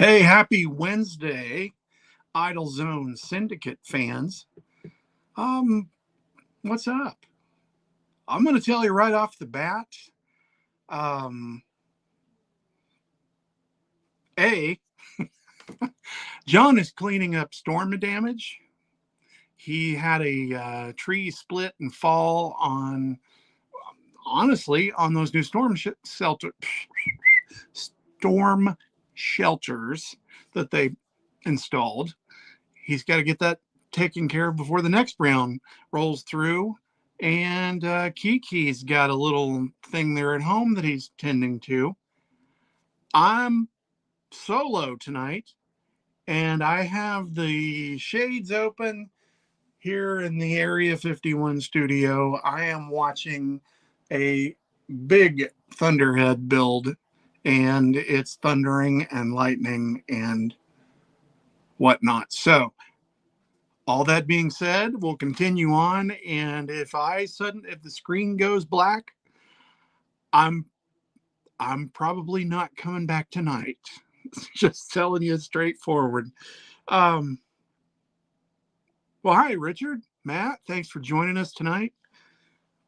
Hey, happy Wednesday, Idle Zone Syndicate fans. Um, what's up? I'm going to tell you right off the bat. Um, A, John is cleaning up storm damage. He had a tree split and fall on, honestly, on those new storm shelters that they installed. He's got to get that taken care of before the next round rolls through. And Kiki's got a little thing there at home that he's tending to. I'm solo tonight, and I have the shades open here in the Area 51 studio. I am watching a big Thunderhead build, and it's thundering and lightning and whatnot. So all that being said, we'll continue on. And if the screen goes black, I'm probably not coming back tonight. Just telling you straightforward. Um, well, hi, Richard, Matt. Thanks for joining us tonight.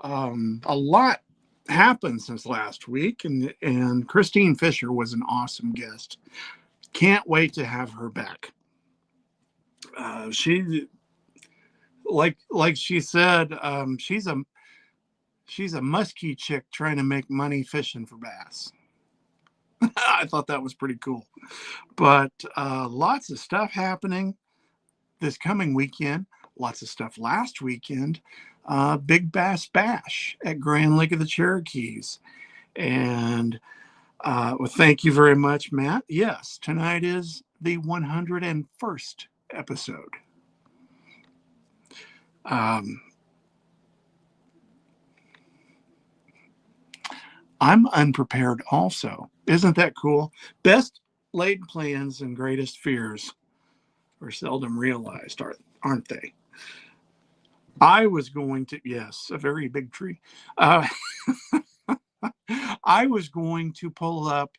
A lot happened since last week, and Christine Fisher was an awesome guest. Can't wait to have her back. She like she said, she's a musky chick trying to make money fishing for bass. I thought that was pretty cool. But lots of stuff happening this coming weekend. Lots of stuff last weekend. Big Bass Bash at Grand Lake of the Cherokees. And well, thank you very much, Matt. Yes, tonight is the 101st episode. I'm unprepared also. Isn't that cool? Best laid plans and greatest fears are seldom realized, aren't they? I was going to, yes, a very big tree. Uh, I was going to pull up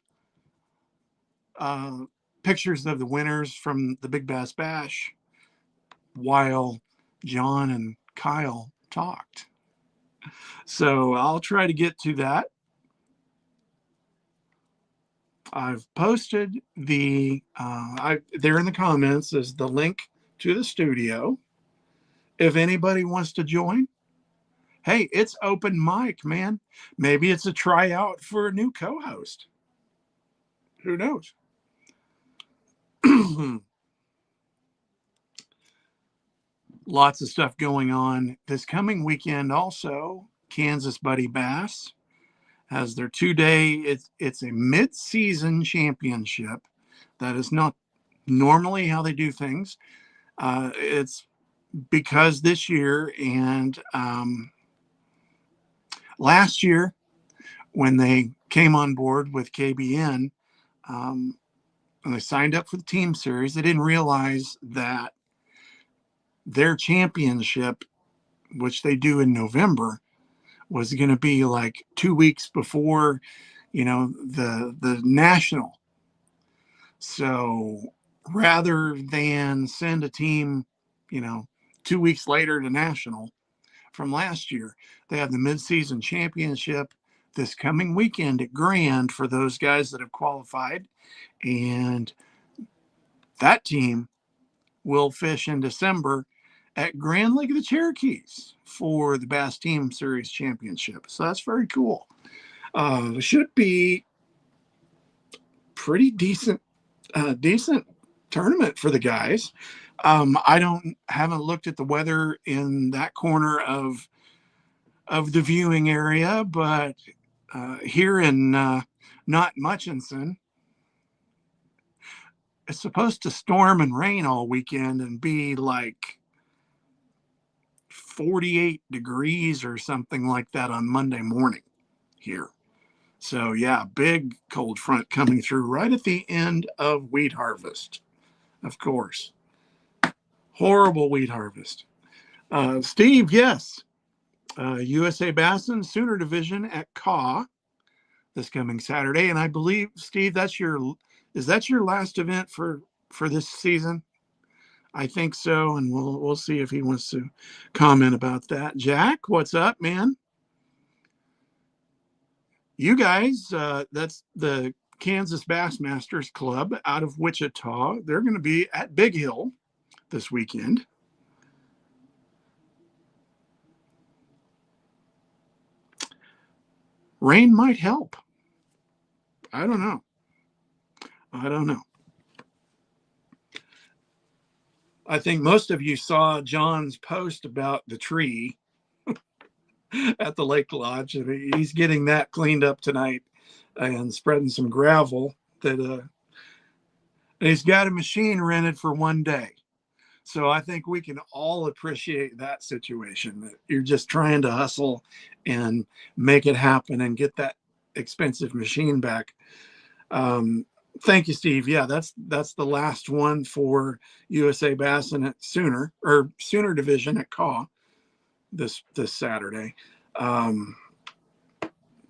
uh, pictures of the winners from the Big Bass Bash while John and Kyle talked. So I'll try to get to that. I've posted there in the comments is the link to the studio. If anybody wants to join, hey, it's open mic, man. Maybe it's a tryout for a new co-host. Who knows? Lots of stuff going on this coming weekend. Also, Kansas Buddy Bass has their 2-day. It's a mid-season championship. That is not normally how they do things. It's because this year and last year, when they came on board with KBN, and they signed up for the team series, they didn't realize that their championship, which they do in November, was going to be like 2 weeks before, the national. So rather than send a team, 2 weeks later to national from last year, they have the midseason championship this coming weekend at Grand for those guys that have qualified. And that team will fish in December at Grand Lake of the Cherokees for the Bass Team Series Championship. So that's very cool. Should be pretty decent tournament for the guys. Haven't looked at the weather in that corner of the viewing area, but here in not Mutchinson, it's supposed to storm and rain all weekend and be like 48 degrees or something like that on Monday morning here. So yeah, big cold front coming through right at the end of wheat harvest, of course. Horrible wheat harvest. Steve, yes. USA Bassin Sooner Division at Caw this coming Saturday. And I believe, Steve, that's your Is that your last event for this season? I think so, and we'll see if he wants to comment about that. Jack, what's up, man? You guys, that's the Kansas Bassmasters Club out of Wichita. They're going to be at Big Hill this weekend. Rain might help. I don't know. I don't know. I think most of you saw John's post about the tree at the Lake Lodge. He's getting that cleaned up tonight and spreading some gravel. That he's got a machine rented for one day. So I think we can all appreciate that situation. That you're just trying to hustle and make it happen and get that expensive machine back. Thank you, Steve. Yeah, that's the last one for USA Basin at Sooner Division at Caw this Saturday.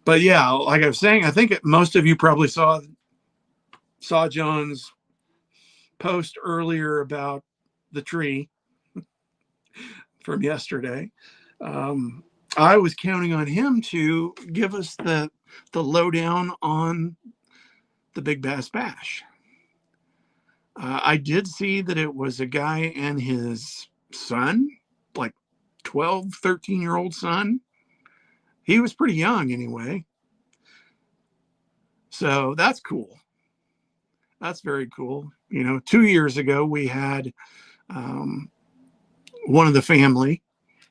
But yeah, like I was saying, I think most of you probably saw John's post earlier about the tree from yesterday. I was counting on him to give us the lowdown on the Big Bass Bash. I did see that it was a guy and his son, like 12, 13-year-old son. He was pretty young anyway. So that's cool. That's very cool. 2 years ago, we had one of the family,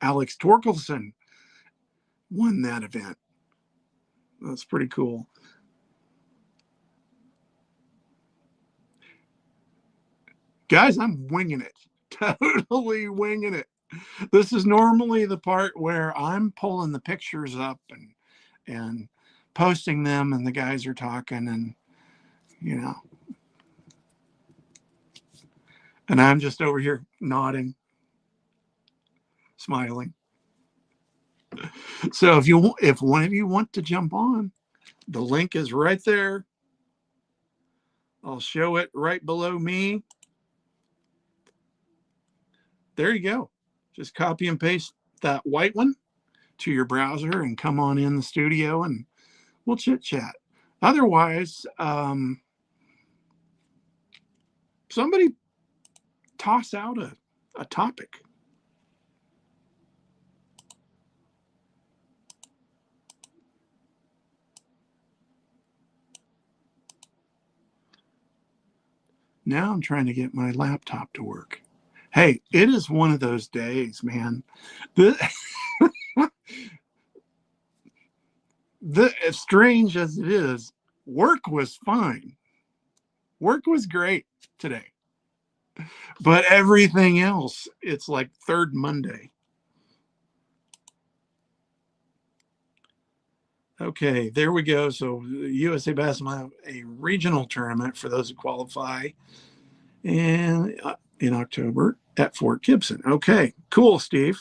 Alex Torkelson, won that event. That's pretty cool. Guys, I'm winging it. Totally winging it. This is normally the part where I'm pulling the pictures up and posting them, and the guys are talking, and and I'm just over here nodding, smiling. So if one of you want to jump on, the link is right there. I'll show it right below me. There you go. Just copy and paste that white one to your browser and come on in the studio and we'll chit chat. Otherwise, somebody toss out a topic. Now I'm trying to get my laptop to work. Hey, it is one of those days, man. As strange as it is, work was fine. Work was great today. But everything else, it's like third Monday. Okay, there we go. So USA Bass will have a regional tournament for those who qualify and in October at Fort Gibson. Okay, cool, Steve.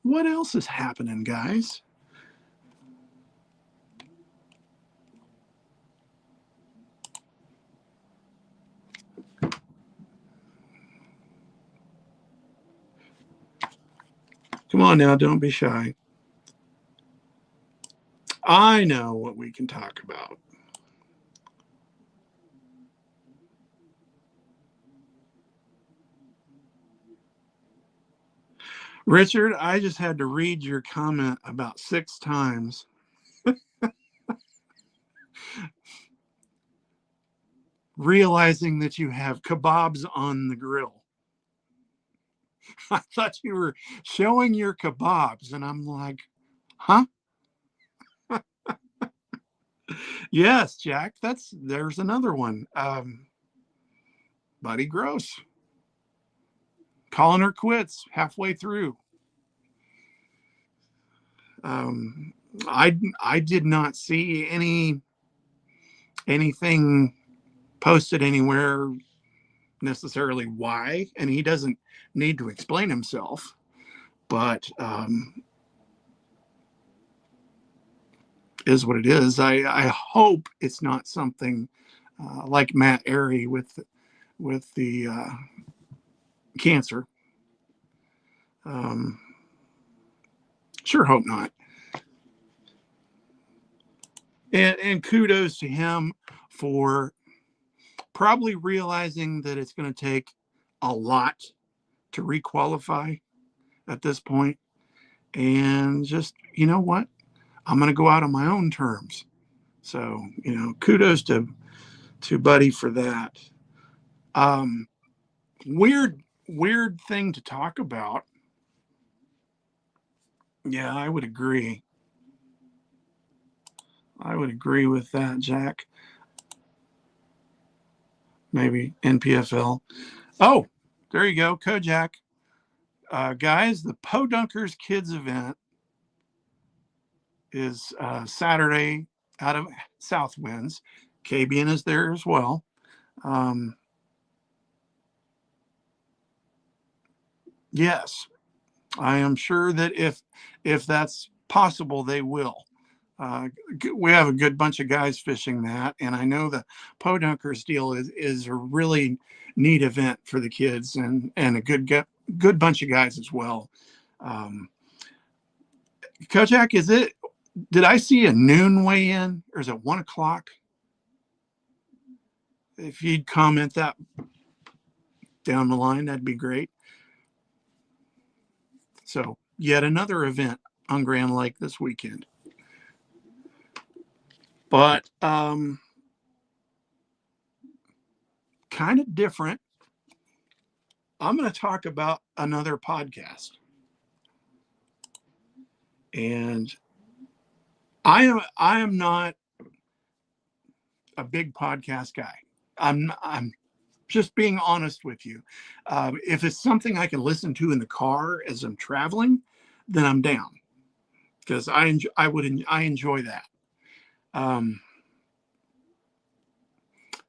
What else is happening, guys? Come on now, don't be shy. I know what we can talk about. Richard, I just had to read your comment about 6 times. Realizing that you have kebabs on the grill. I thought you were showing your kebabs, and I'm like, huh? Yes, Jack, there's another one. Buddy Gross calling her quits halfway through. I did not see anything posted anywhere necessarily why, and he doesn't need to explain himself. but is what it is. I hope it's not something like Matt Airy with the cancer. Um, sure hope not. And kudos to him for probably realizing that it's going to take a lot to requalify at this point, and just, you know what, I'm going to go out on my own terms. So, kudos to Buddy for that. Um, weird thing to talk about. Yeah, I would agree with that, Jack. Maybe NPFL. Oh, there you go, Kojak. Guys, the Podunkers Kids event is Saturday out of Southwinds. KBN is there as well. Um, yes, I am sure that if that's possible, they will. Uh, we have a good bunch of guys fishing that, and I know the Podunkers deal is a really neat event for the kids and a good bunch of guys as well. Um, Kojak, is it? Did I see a noon weigh in, or is it 1 o'clock? If you'd comment that down the line, that'd be great. So, yet another event on Grand Lake this weekend. But kind of different. I'm going to talk about another podcast. And I am not a big podcast guy. I'm just being honest with you. If it's something I can listen to in the car as I'm traveling, then I'm down, because I enjoy that. Um,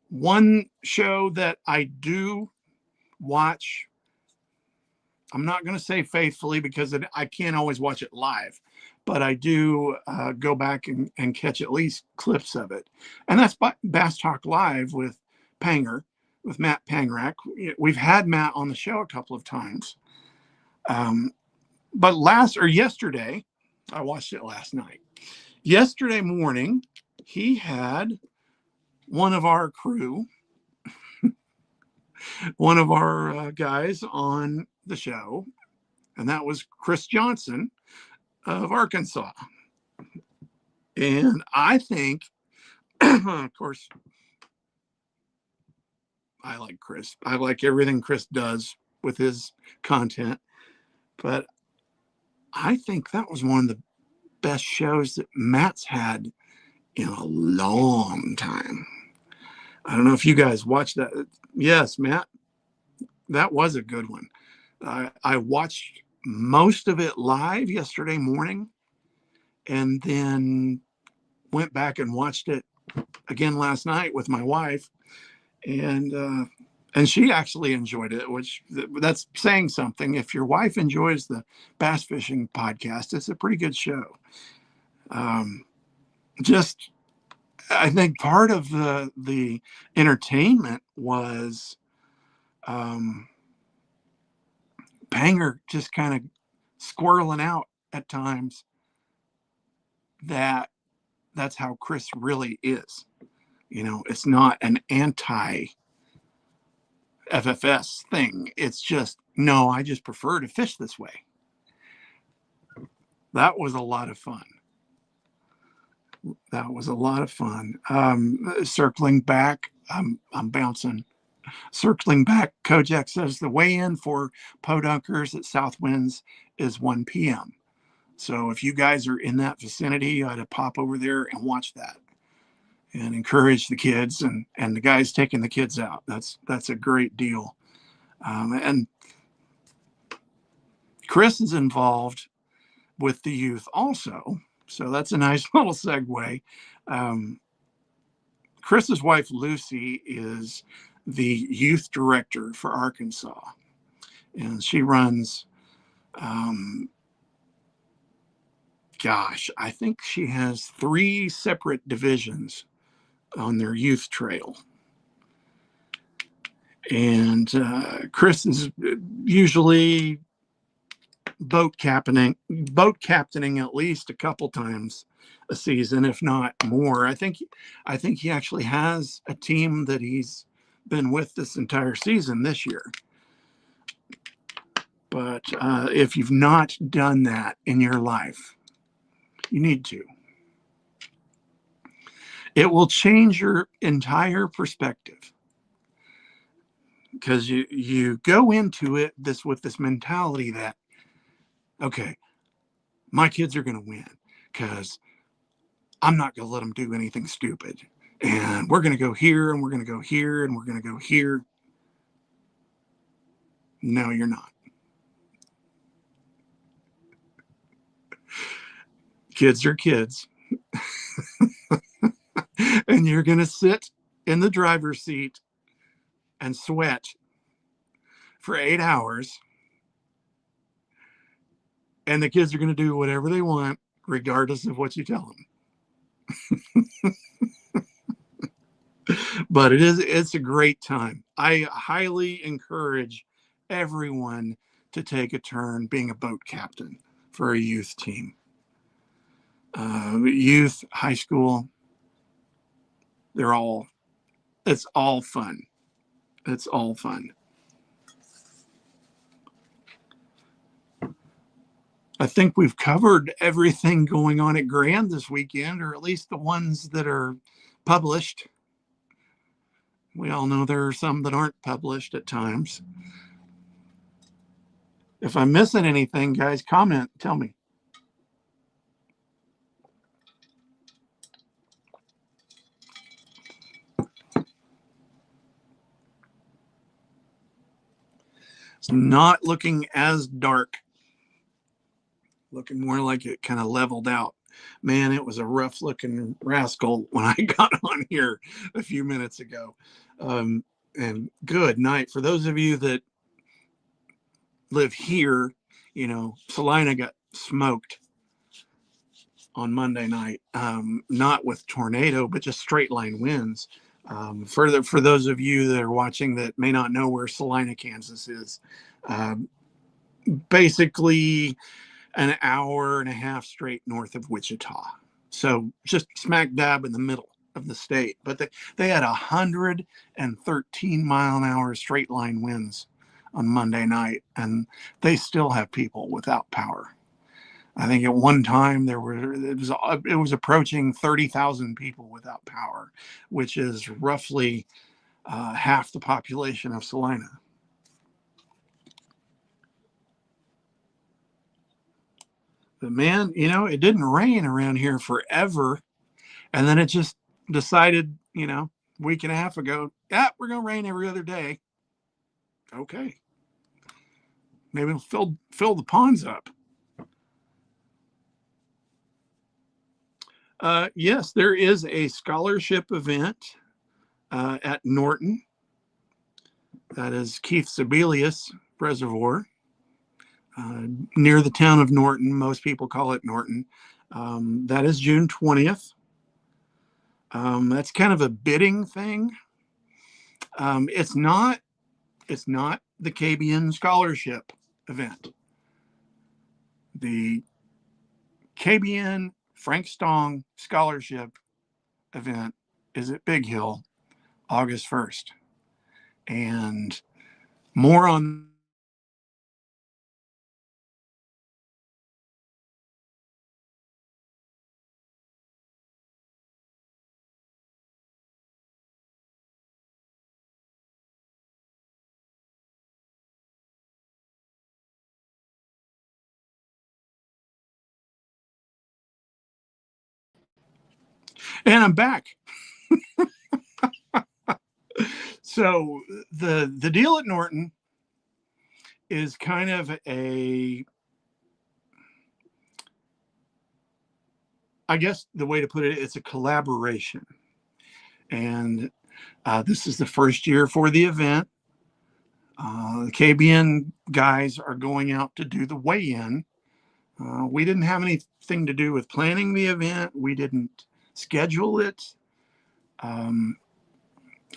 one show that I do watch, I'm not going to say faithfully because I can't always watch it live, but I do go back and catch at least clips of it. And that's Bass Talk Live with Panger, with Matt Pangrak. We've had Matt on the show a couple of times. But yesterday, I watched it last night. Yesterday morning, he had one of our crew, one of our guys on the show, and that was Chris Johnson of Arkansas. And I think, of course, I like Chris. I like everything Chris does with his content, but I think that was one of the best shows that Matt's had in a long time. I don't know if you guys watched that. Yes, Matt, that was a good one. I watched most of it live yesterday morning, and then went back and watched it again last night with my wife, and she actually enjoyed it, which that's saying something. If your wife enjoys the bass fishing podcast, it's a pretty good show. Just I think part of the entertainment was Panger just kind of squirreling out at times. That's how Chris really is. It's not an anti FFS thing. It's just, no, I just prefer to fish this way. That was a lot of fun. Circling back, I'm bouncing. Circling back, Kojak says the weigh-in for Podunkers at Southwinds is 1 p.m. So if you guys are in that vicinity, you ought to pop over there and watch that and encourage the kids and the guys taking the kids out. That's a great deal. And Chris is involved with the youth also. So that's a nice little segue. Chris's wife, Lucy, is the youth director for Arkansas. And she runs Um, Gosh, I think she has 3 separate divisions on their youth trail. And Chris is usually boat captaining at least a couple times a season, if not more. I think he actually has a team that he's been with this entire season this year. But if you've not done that in your life, you need to. It will change your entire perspective, because you go into it with this mentality that, okay, my kids are going to win because I'm not going to let them do anything stupid. And we're going to go here and we're going to go here and we're going to go here. No, you're not. Kids are kids. And you're going to sit in the driver's seat and sweat for 8 hours. And the kids are going to do whatever they want, regardless of what you tell them. But it's a great time. I highly encourage everyone to take a turn being a boat captain for a youth team. Youth, high school, they're all, it's all fun. It's all fun. I think we've covered everything going on at Grand this weekend, or at least the ones that are published. We all know there are some that aren't published at times. If I'm missing anything, guys, comment, tell me. It's not looking as dark, looking more like it kind of leveled out. Man, it was a rough looking rascal when I got on here a few minutes ago. And good night. For those of you that live here, Salina got smoked on Monday night, not with tornado, but just straight line winds. For those of you that are watching that may not know where Salina, Kansas is, basically an hour and a half straight north of Wichita. So just smack dab in the middle of the state. But they had 113-mile-an-hour straight line winds on Monday night, and they still have people without power. I think at one time it was approaching 30,000 people without power, which is roughly half the population of Salina. But man, it didn't rain around here forever. And then it just decided, a week and a half ago, yeah, we're going to rain every other day. Okay. Maybe it'll fill the ponds up. Yes, there is a scholarship event at Norton. That is Keith Sebelius Reservoir. Near the town of Norton. Most people call it Norton. That is June 20th. That's kind of a bidding thing. It's not the KBN scholarship event. The KBN Frank Stong scholarship event is at Big Hill, August 1st. And more on and I'm back. So the deal at Norton is kind of I guess the way to put it, it's a collaboration. And this is the first year for the event. The KBN guys are going out to do the weigh-in. We didn't have anything to do with planning the event. We didn't schedule it.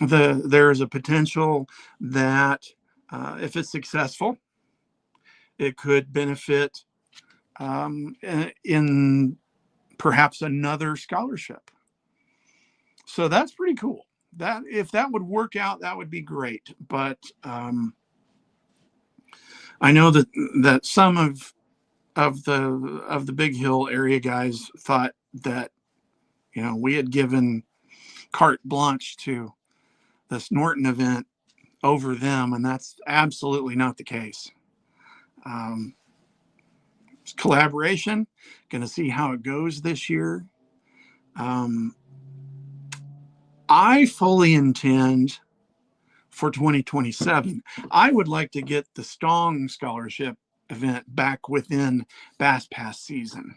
There is a potential that if it's successful, it could benefit in perhaps another scholarship. So that's pretty cool. That if that would work out, that would be great. But I know that some of the Big Hill area guys thought that we had given carte blanche to this Norton event over them, and that's absolutely not the case. It's collaboration. Going to see how it goes this year. I fully intend for 2027. I would like to get the Stong Scholarship event back within Bass Pass season.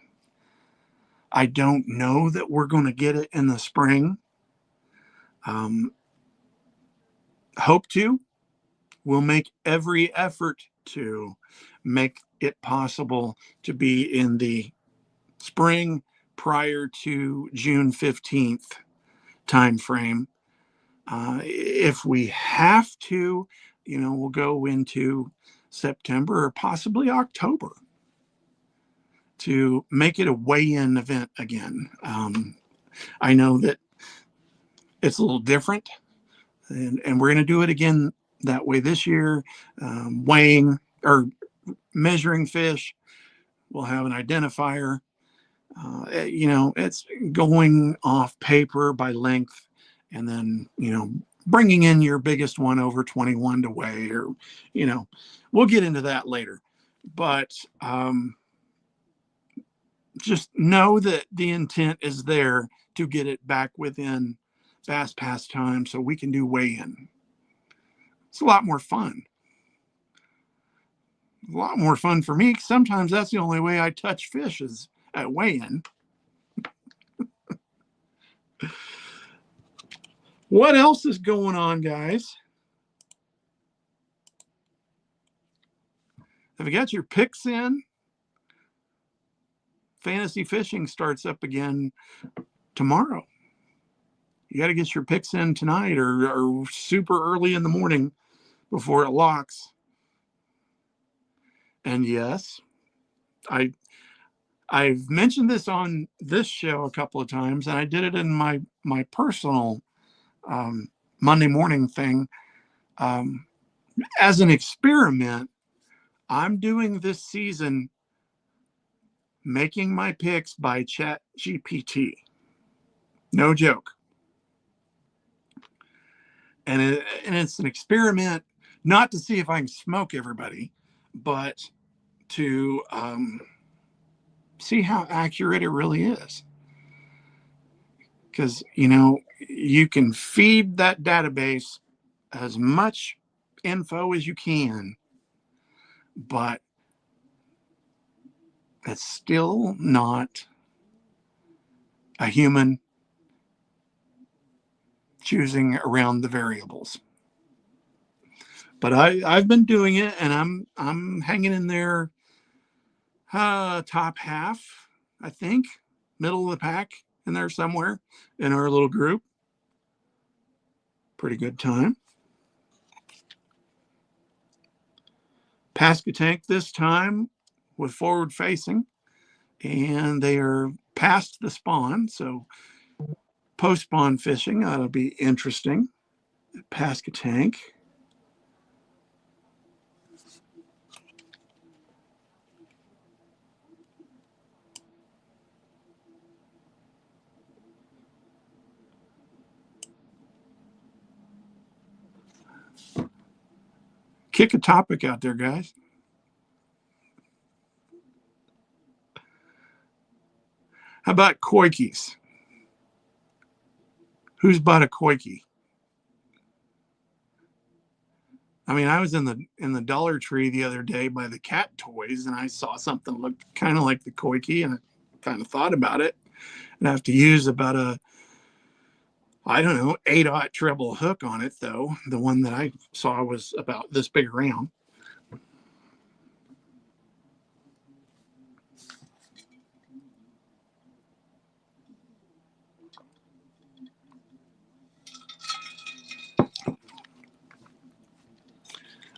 I don't know that we're going to get it in the spring. Hope to. We'll make every effort to make it possible to be in the spring prior to June 15th timeframe. If we have to, we'll go into September or possibly October to make it a weigh-in event again. I know that it's a little different, and we're going to do it again that way this year. Weighing or measuring fish, we'll have an identifier. It's going off paper by length, and then bringing in your biggest one over 21 to weigh, or we'll get into that later. But just know that the intent is there to get it back within Bass Pass time so we can do weigh-in. It's a lot more fun. A lot more fun for me. Sometimes that's the only way I touch fish is at weigh-in. What else is going on, guys? Have you got your picks in? Fantasy fishing starts up again tomorrow. You got to get your picks in tonight or super early in the morning before it locks. And yes, I've mentioned this on this show a couple of times, and I did it in my personal Monday morning thing. As an experiment, I'm doing this season making my picks by Chat GPT. No joke. And it's an experiment, not to see if I can smoke everybody, but to see how accurate it really is. Because, you can feed that database as much info as you can, but it's still not a human choosing around the variables. But I've been doing it, and I'm hanging in there, top half, I think, middle of the pack in there somewhere in our little group. Pretty good time. Pascatank this time with forward facing, and they are past the spawn, so post spawn fishing, that'll be interesting. Pascatank. Kick a topic out there, guys. How about koikis? Who's bought a koiki? I mean, I was in the Dollar Tree the other day by the cat toys, and I saw something that looked kind of like the koiki, and I kind of thought about it. And I have to use about I don't know, 8/0 treble hook on it, though. The one that I saw was about this big around.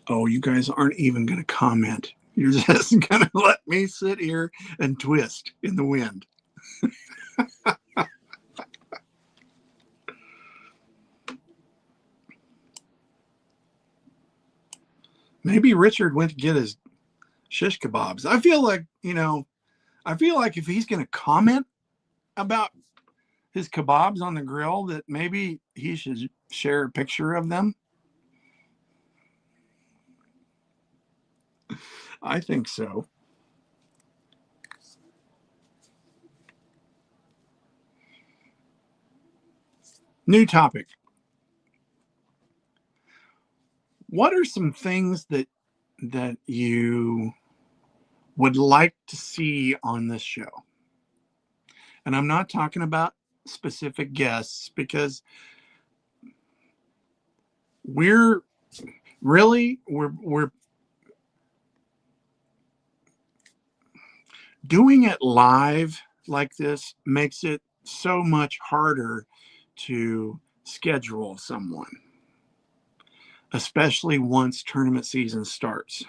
Oh, you guys aren't even going to comment. You're just going to let me sit here and twist in the wind. Maybe Richard went to get his shish kebabs. I feel like if he's going to comment about his kebabs on the grill, that maybe he should share a picture of them. I think so. New topic. What are some things that you would like to see on this show? And I'm not talking about specific guests because we're we're doing it live like this makes it so much harder to schedule someone, especially once tournament season starts.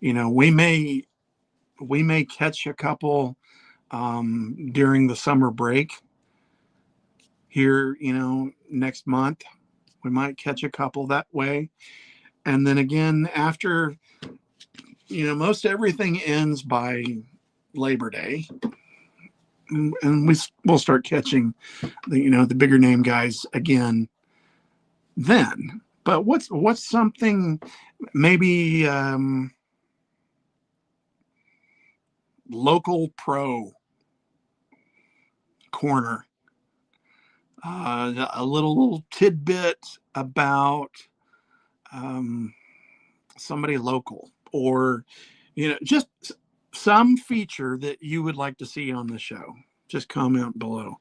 You know, we may catch a couple during the summer break here, next month. We might catch a couple that way. And then again, after, most everything ends by Labor Day. And we'll start catching the bigger name guys again then. But what's something maybe local pro corner, a little tidbit about um, somebody local, or just some feature that you would like to see on the show. Just comment below.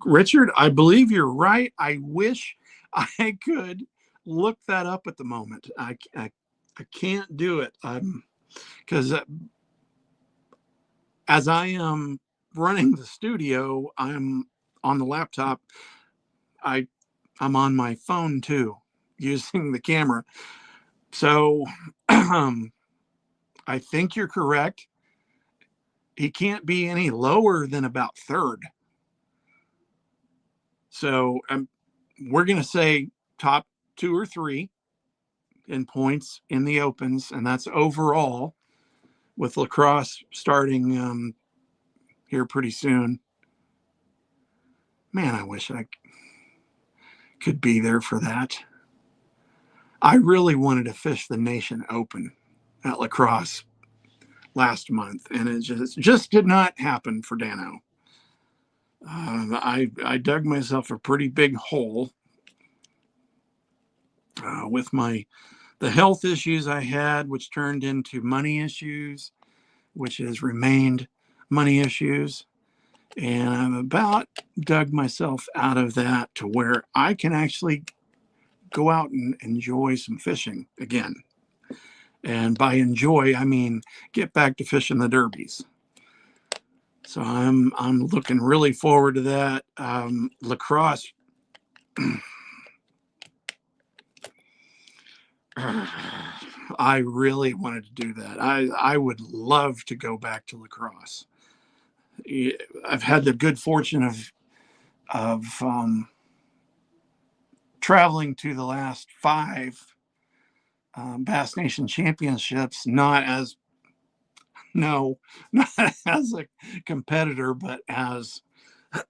Richard, I believe you're right. I wish I could look that up at the moment. I can't do it because as I am running the studio, I'm on the laptop. I I'm on my phone too, using the camera. So I think you're correct. He can't be any lower than about third. So we're going to say top two or three in points in the opens, and that's overall, with lacrosse starting here pretty soon. Man, I wish I could be there for that. I really wanted to fish the Nation Open at lacrosse last month, and it just did not happen for Dano. I dug myself a pretty big hole with the health issues I had, which turned into money issues, which has remained money issues. And I'm about dug myself out of that to where I can actually go out and enjoy some fishing again. And by enjoy, I mean get back to fishing the derbies. So I'm looking really forward to that. Lacrosse. I really wanted to do that. I would love to go back to lacrosse. I've had the good fortune of traveling to the last five Bass Nation Championships, not as no, not as a competitor, but as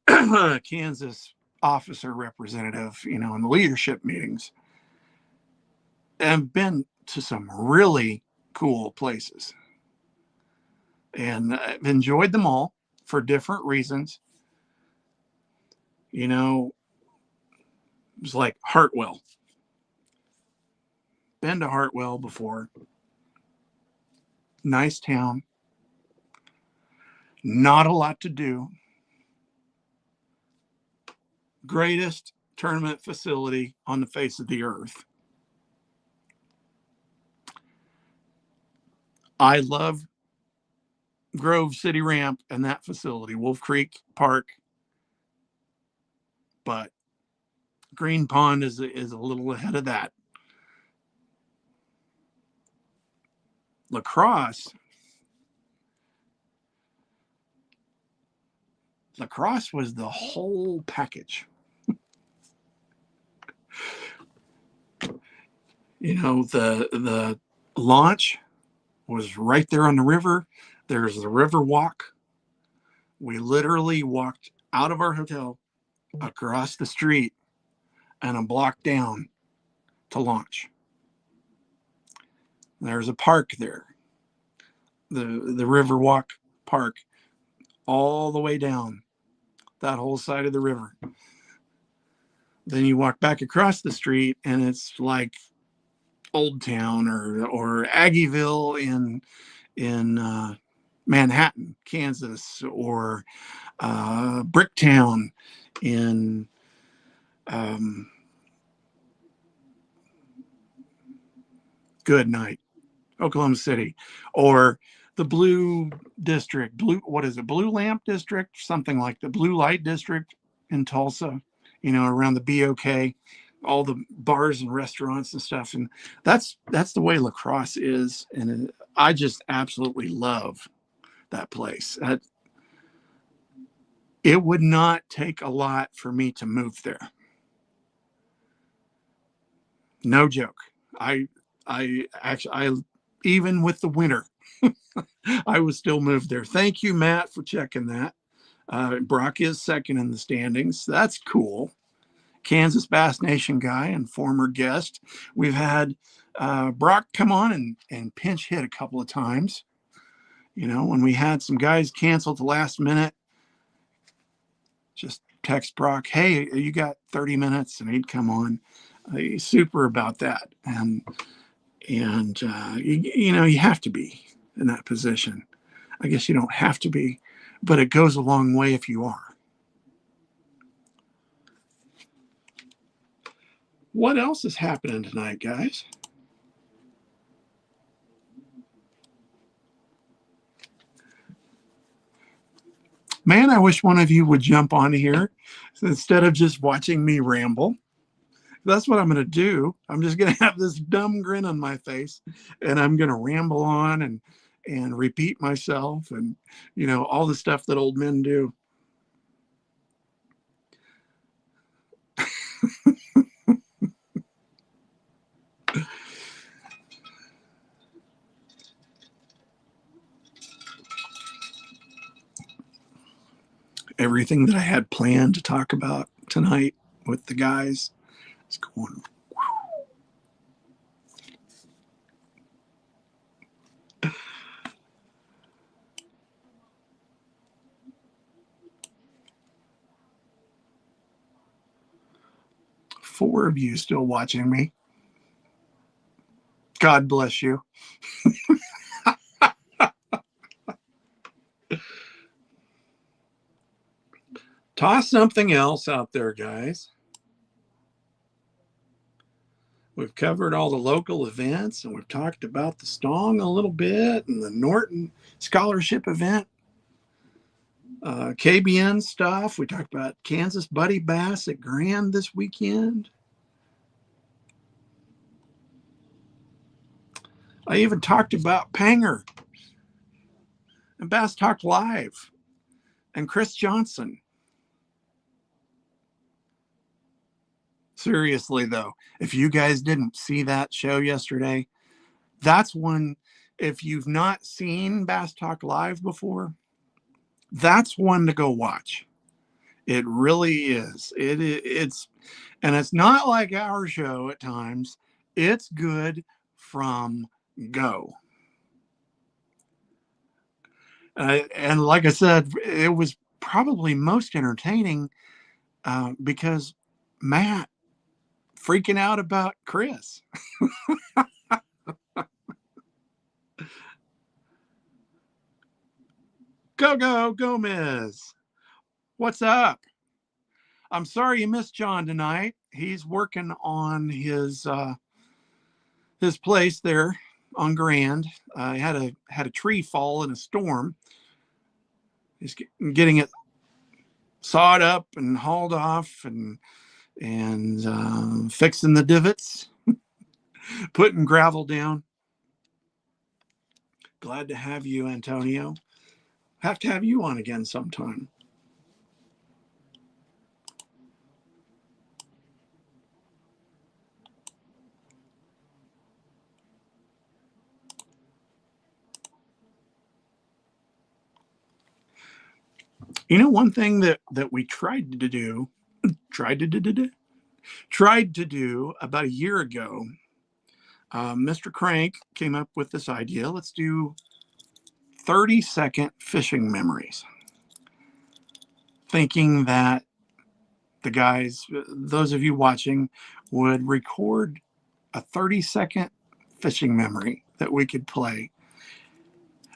Kansas officer representative, in the leadership meetings, and been to some really cool places, and I've enjoyed them all for different reasons. It was like Hartwell. Been to Hartwell before. Nice town. Not a lot to do. Greatest tournament facility on the face of the earth. I love Grove City Ramp and that facility, Wolf Creek Park, but Green Pond is a little ahead of that. Lacrosse was the whole package. The launch was right there on the river. There's the river walk. We literally walked out of our hotel across the street and a block down to launch. There's a park there, the river walk park, all the way down that whole side of the river. Then you walk back across the street and it's like Old Town or Aggieville in Manhattan, Kansas, or Bricktown in good night, Oklahoma City, or the Blue District, Blue Lamp District, something like the Blue Light District in Tulsa, around the BOK, all the bars and restaurants and stuff. And that's the way lacrosse is. And I just absolutely love that place. It would not take a lot for me to move there. No joke. I even with the winter, I would still move there. Thank you, Matt, for checking that. Brock is second in the standings. That's cool. Kansas Bass Nation guy and former guest. We've had Brock come on and pinch hit a couple of times. When we had some guys cancel at the last minute, just text Brock, hey, you got 30 minutes, and he'd come on. He's super about that. And you have to be in that position. I guess you don't have to be, but it goes a long way if you are. What else is happening tonight, guys? Man, I wish one of you would jump on here instead of just watching me ramble. That's what I'm going to do. I'm just going to have this dumb grin on my face, and I'm going to ramble on and repeat myself and, all the stuff that old men do. Everything that I had planned to talk about tonight with the guys is going. Four of you still watching me. God bless you. Toss something else out there, guys. We've covered all the local events, and we've talked about the Stong a little bit and the Norton Scholarship event, KBN stuff. We talked about Kansas Buddy Bass at Grand this weekend. I even talked about Panger and Bass Talk Live and Chris Johnson. Seriously, though, if you guys didn't see that show yesterday, that's one. If you've not seen Bass Talk Live before, that's one to go watch. It really is. It's not like our show at times. It's good from go. And like I said, it was probably most entertaining because Matt freaking out about Chris. Gogo Gomez, what's up? I'm sorry you missed John tonight. He's working on his place there on Grand. He had a tree fall in a storm. He's getting it sawed up and hauled off and fixing the divots, putting gravel down. Glad to have you, Antonio. Have to have you on again sometime. You know, one thing that we tried to do, tried to do about a year ago. Mr. Crank came up with this idea. Let's do 30-second fishing memories, thinking that the guys, those of you watching, would record a 30-second fishing memory that we could play.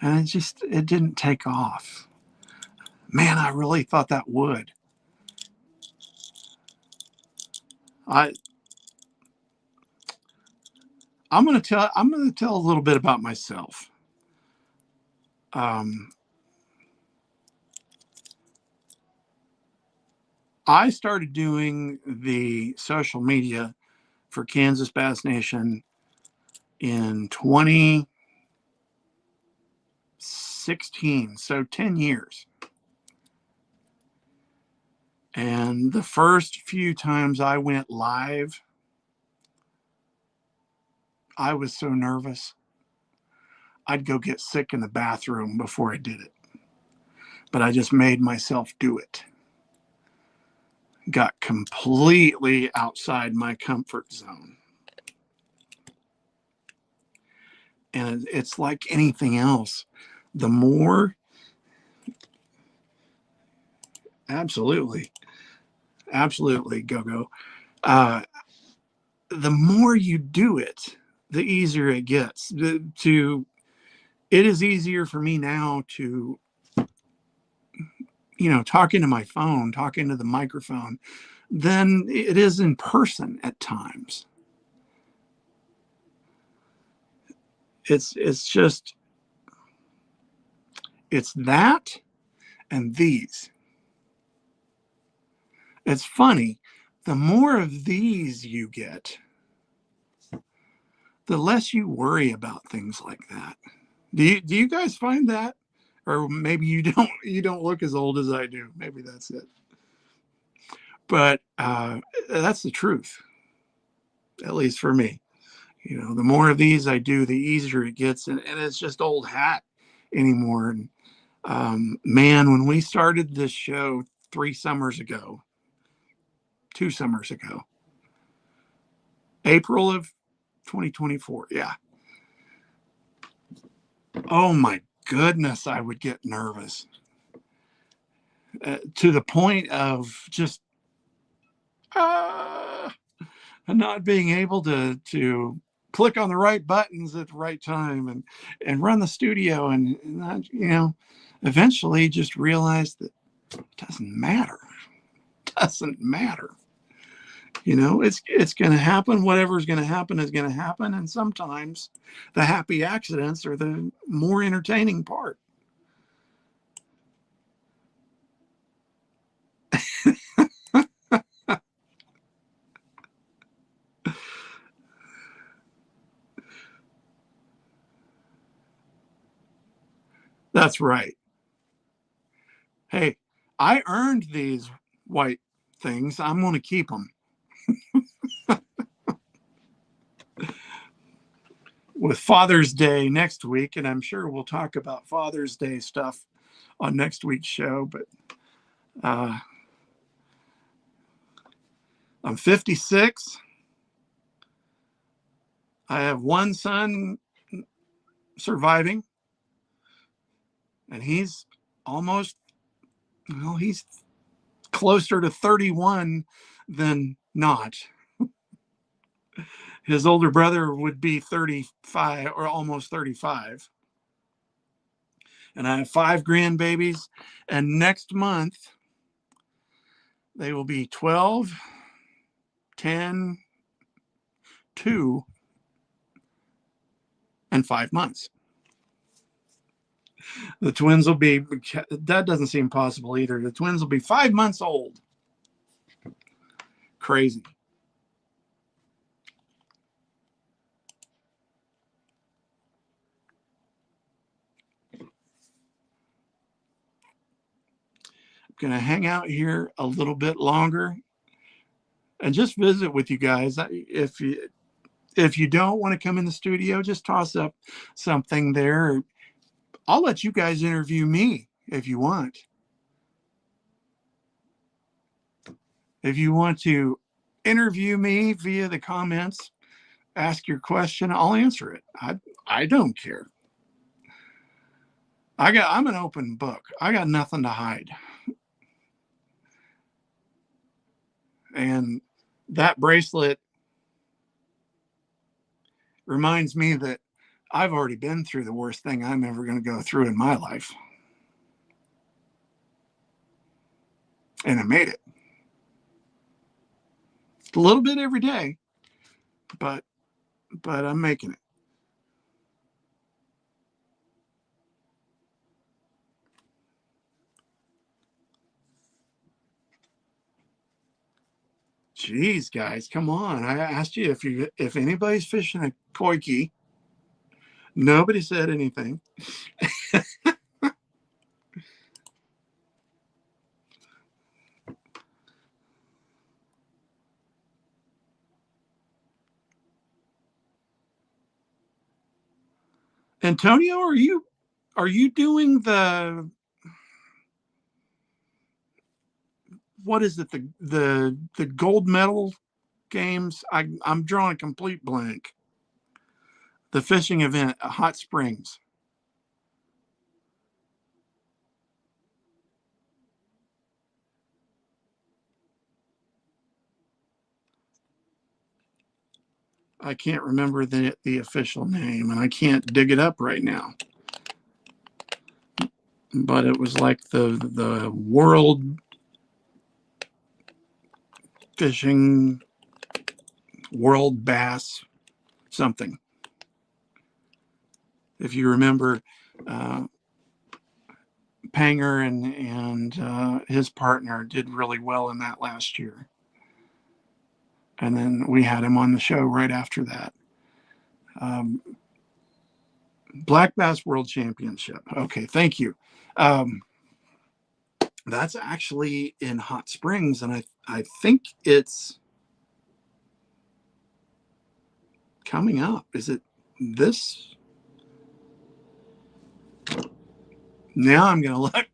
And it didn't take off. Man, I really thought that would. I I'm gonna tell a little bit about myself. Um, I started doing the social media for Kansas Bass Nation in 2016, so 10 years. And the first few times I went live, I was so nervous. I'd go get sick in the bathroom before I did it. But I just made myself do it. Got completely outside my comfort zone. And it's like anything else. The more, absolutely, Go. Uh, the more you do it, the easier it gets. It is easier for me now to, talking to my phone, talking to the microphone, than it is in person at times. It's just, it's that and these. It's funny. The more of these you get, the less you worry about things like that. Do you guys find that? Or maybe you don't look as old as I do. Maybe that's it. But that's the truth, at least for me. The more of these I do, the easier it gets, and it's just old hat anymore. And man, when we started this show 2 summers ago, April of 2024, yeah. Oh my goodness, I would get nervous to the point of just not being able to click on the right buttons at the right time and run the studio and eventually just realize that it doesn't matter. Doesn't matter. It's going to happen. Whatever's going to happen is going to happen. And sometimes the happy accidents are the more entertaining part. That's right. Hey, I earned these white things. I'm going to keep them. With Father's Day next week, and I'm sure we'll talk about Father's Day stuff on next week's show, but I'm 56. I have one son surviving, and he's almost, he's closer to 31 than not. His older brother would be 35 or almost 35. And I have 5 grandbabies. And next month, they will be 12, 10, 2, and 5 months. The twins will be, that doesn't seem possible either. The twins will be 5 months old. Crazy. Going to hang out here a little bit longer and just visit with you guys. If you don't want to come in the studio, just toss up something there. I'll let you guys interview me if you want. If you want to interview me via the comments, ask your question, I'll answer it. I don't care. I'm an open book. I got nothing to hide. And that bracelet reminds me that I've already been through the worst thing I'm ever going to go through in my life. And I made it. A little bit every day, but I'm making it. Jeez, guys, come on. I asked you if anybody's fishing a koi key. Nobody said anything. Antonio, are you doing the, what is it, the gold medal games? I'm drawing a complete blank. The fishing event, Hot Springs. I can't remember the official name, and I can't dig it up right now. But it was like the World Fishing, World Bass something. If you remember, Panger and his partner did really well in that last year. And then we had him on the show right after that. Black Bass World Championship. Okay, thank you. That's actually in Hot Springs, and I think it's coming up. Is it this? Now I'm going to look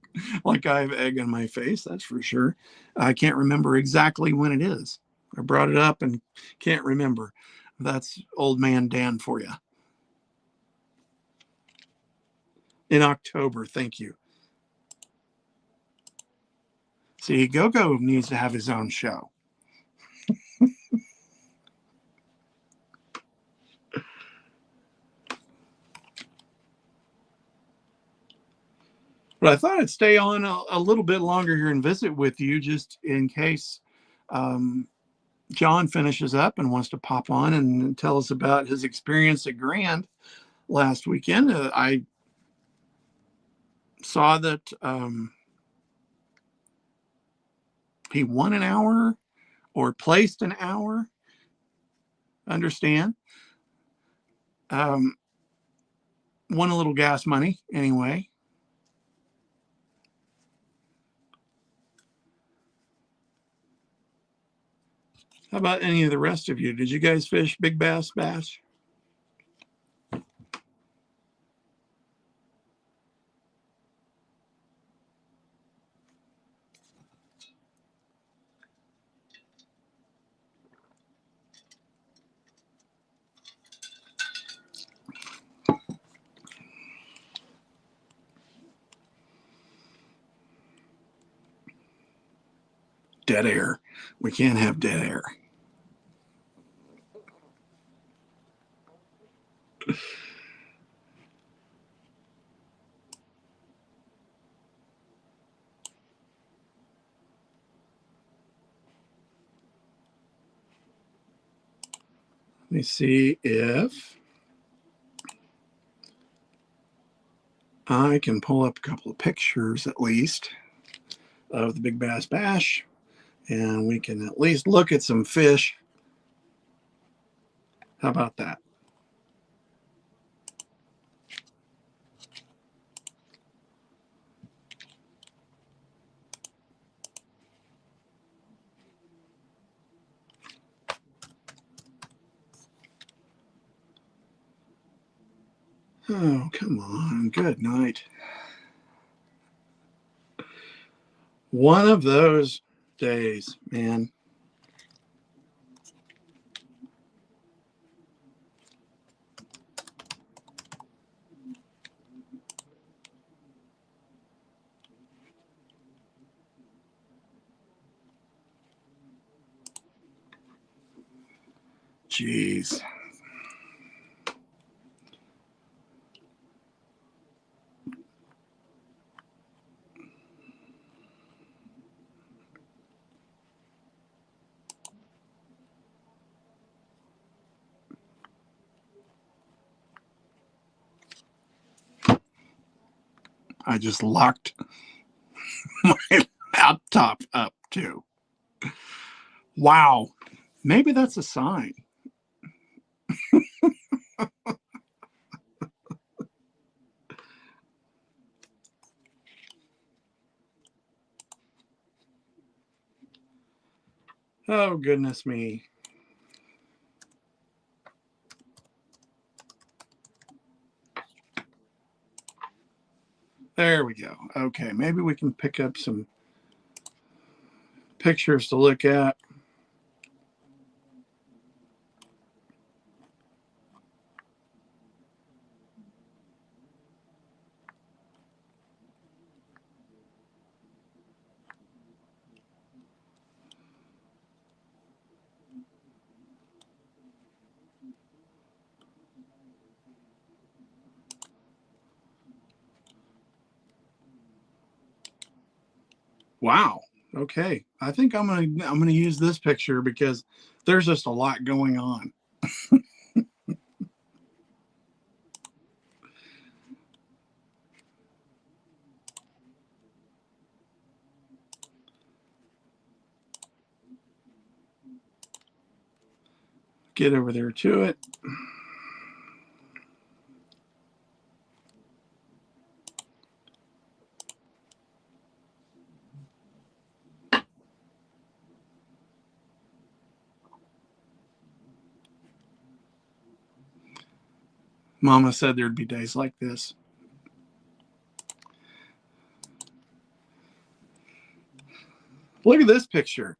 like I have egg in my face, that's for sure. I can't remember exactly when it is. I brought it up and can't remember. That's old man Dan for you. In October, thank you. See, Go-Go needs to have his own show. But I thought I'd stay on a little bit longer here and visit with you just in case John finishes up and wants to pop on and tell us about his experience at Grand last weekend. I saw that he won an hour or placed an hour. Understand? Won a little gas money anyway. How about any of the rest of you? Did you guys fish big bass bass? Dead air. We can't have dead air. Let me see if I can pull up a couple of pictures at least of the Big Bass Bash, and we can at least look at some fish. How about that? Oh, come on. Good night. One of those days, man. Jeez. I just locked my laptop up too. Wow. Maybe that's a sign. Oh, goodness me. There we go. Okay, maybe we can pick up some pictures to look at. Wow. Okay. I think I'm gonna use this picture because there's just a lot going on. Get over there to it. Mama said there'd be days like this. Look at this picture.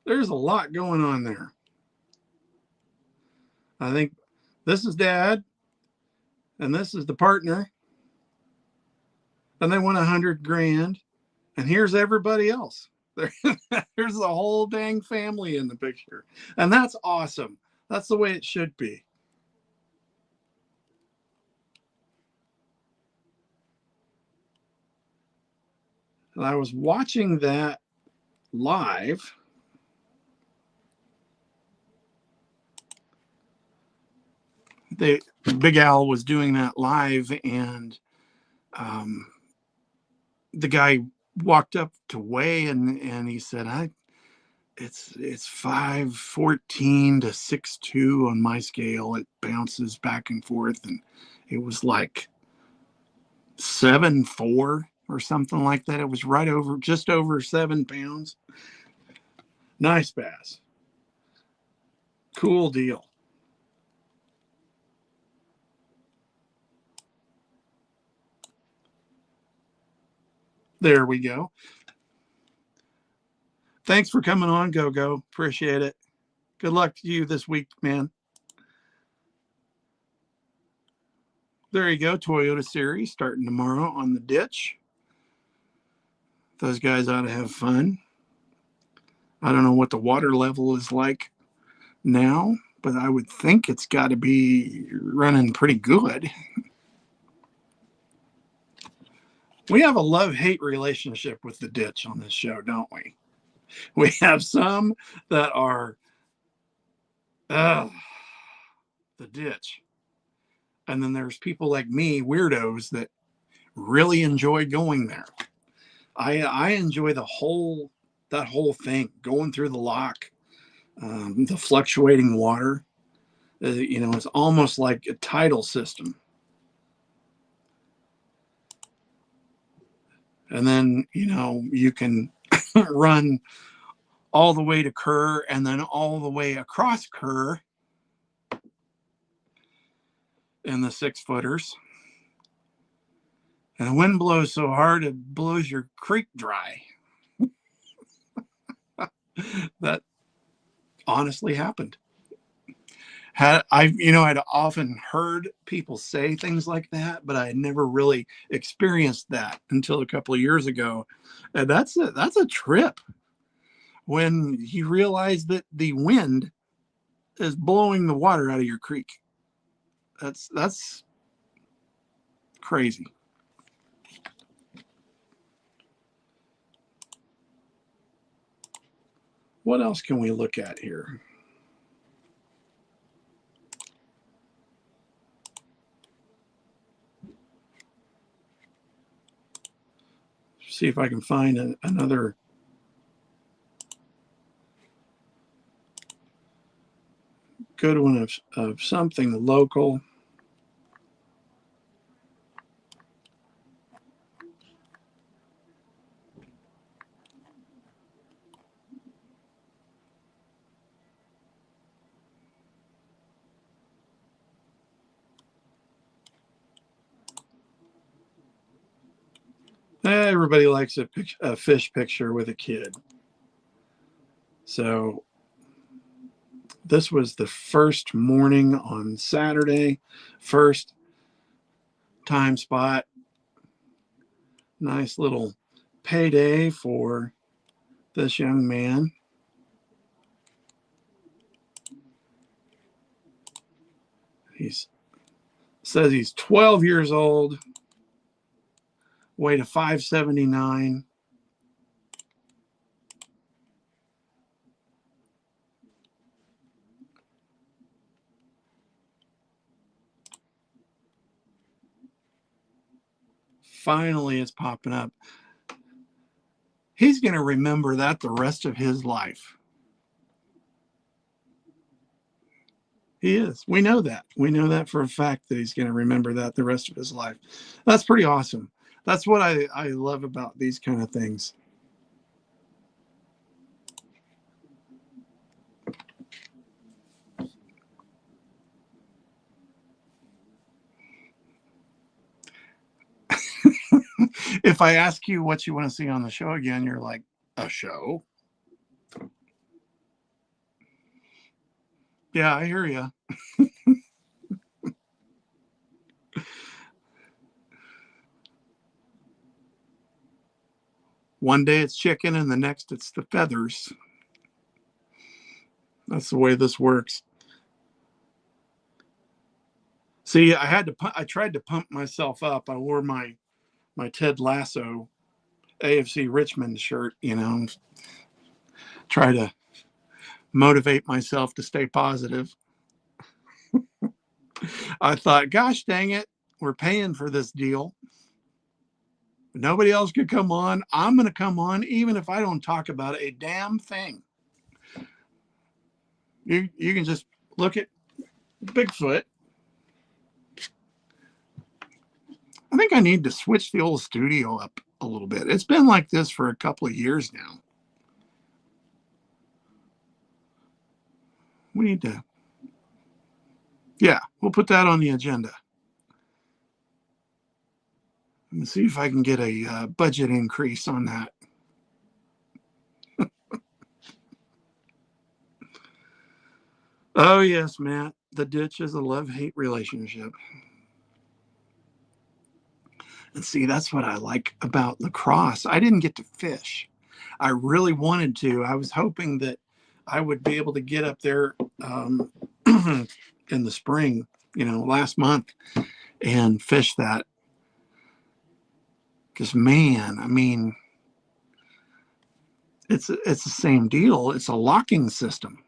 There's a lot going on there. I think this is Dad, and this is the partner, and they won 100 grand. And here's everybody else. There's the whole dang family in the picture. And that's awesome. That's the way it should be. And I was watching that live. Big Al was doing that live, and um, the guy walked up to weigh, and he said, it's 514 to 62 on my scale. It bounces back and forth, and it was like 7.4 or something like that. It was right over, just over 7 pounds. Nice bass. Cool deal. There we go. Thanks for coming on, Go. Appreciate it. Good luck to you this week, man. There you go. Toyota Series starting tomorrow on the ditch. Those guys ought to have fun. I don't know what the water level is like now, but I would think it's got to be running pretty good. We have a love-hate relationship with the ditch on this show, don't we? We have some that are the ditch. And then there's people like me, weirdos, that really enjoy going there. I enjoy that whole thing, going through the lock, the fluctuating water. It's almost like a tidal system. And then, you can run all the way to Kerr and then all the way across Kerr in the 6-footers. And the wind blows so hard it blows your creek dry. That honestly happened. I'd often heard people say things like that, but I had never really experienced that until a couple of years ago. And that's a trip when you realize that the wind is blowing the water out of your creek. That's crazy. What else can we look at here? See if I can find another good one of something local. Everybody likes a fish picture with a kid. So this was the first morning on Saturday, first time spot. Nice little payday for this young man. He says he's 12 years old, weighed a 579. Finally, it's popping up. He's going to remember that the rest of his life. He is. We know that. We know that for a fact that he's going to remember that the rest of his life. That's pretty awesome. That's what I love about these kind of things. If I ask you what you want to see on the show again, you're like, a show? Yeah, I hear you. One day it's chicken and the next it's the feathers. That's the way this works. See, I tried to pump myself up. I wore my Ted Lasso AFC Richmond shirt, try to motivate myself to stay positive. I thought, gosh dang it, we're paying for this deal. Nobody else could come on. I'm going to come on, even if I don't talk about a damn thing. You can just look at Bigfoot. I think I need to switch the old studio up a little bit. It's been like this for a couple of years now. We need to, yeah, we'll put that on the agenda. Let me see if I can get a budget increase on that. Oh, yes, Matt. The ditch is a love-hate relationship. And see, that's what I like about lacrosse. I didn't get to fish. I really wanted to. I was hoping that I would be able to get up there in the spring, last month, and fish that. Because, man, I mean, it's the same deal. It's a locking system.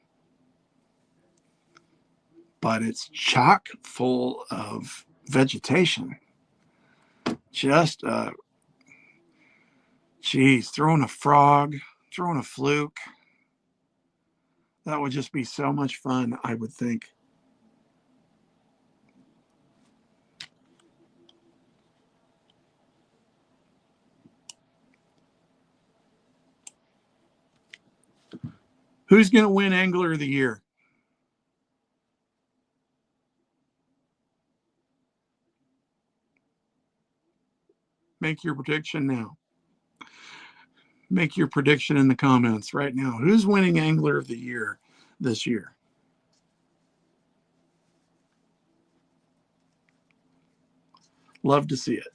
but it's chock full of vegetation. Just, geez, throwing a frog, throwing a fluke. That would just be so much fun, I would think. Who's going to win Angler of the Year? Make your prediction now. Make your prediction in the comments right now. Who's winning Angler of the Year this year? Love to see it.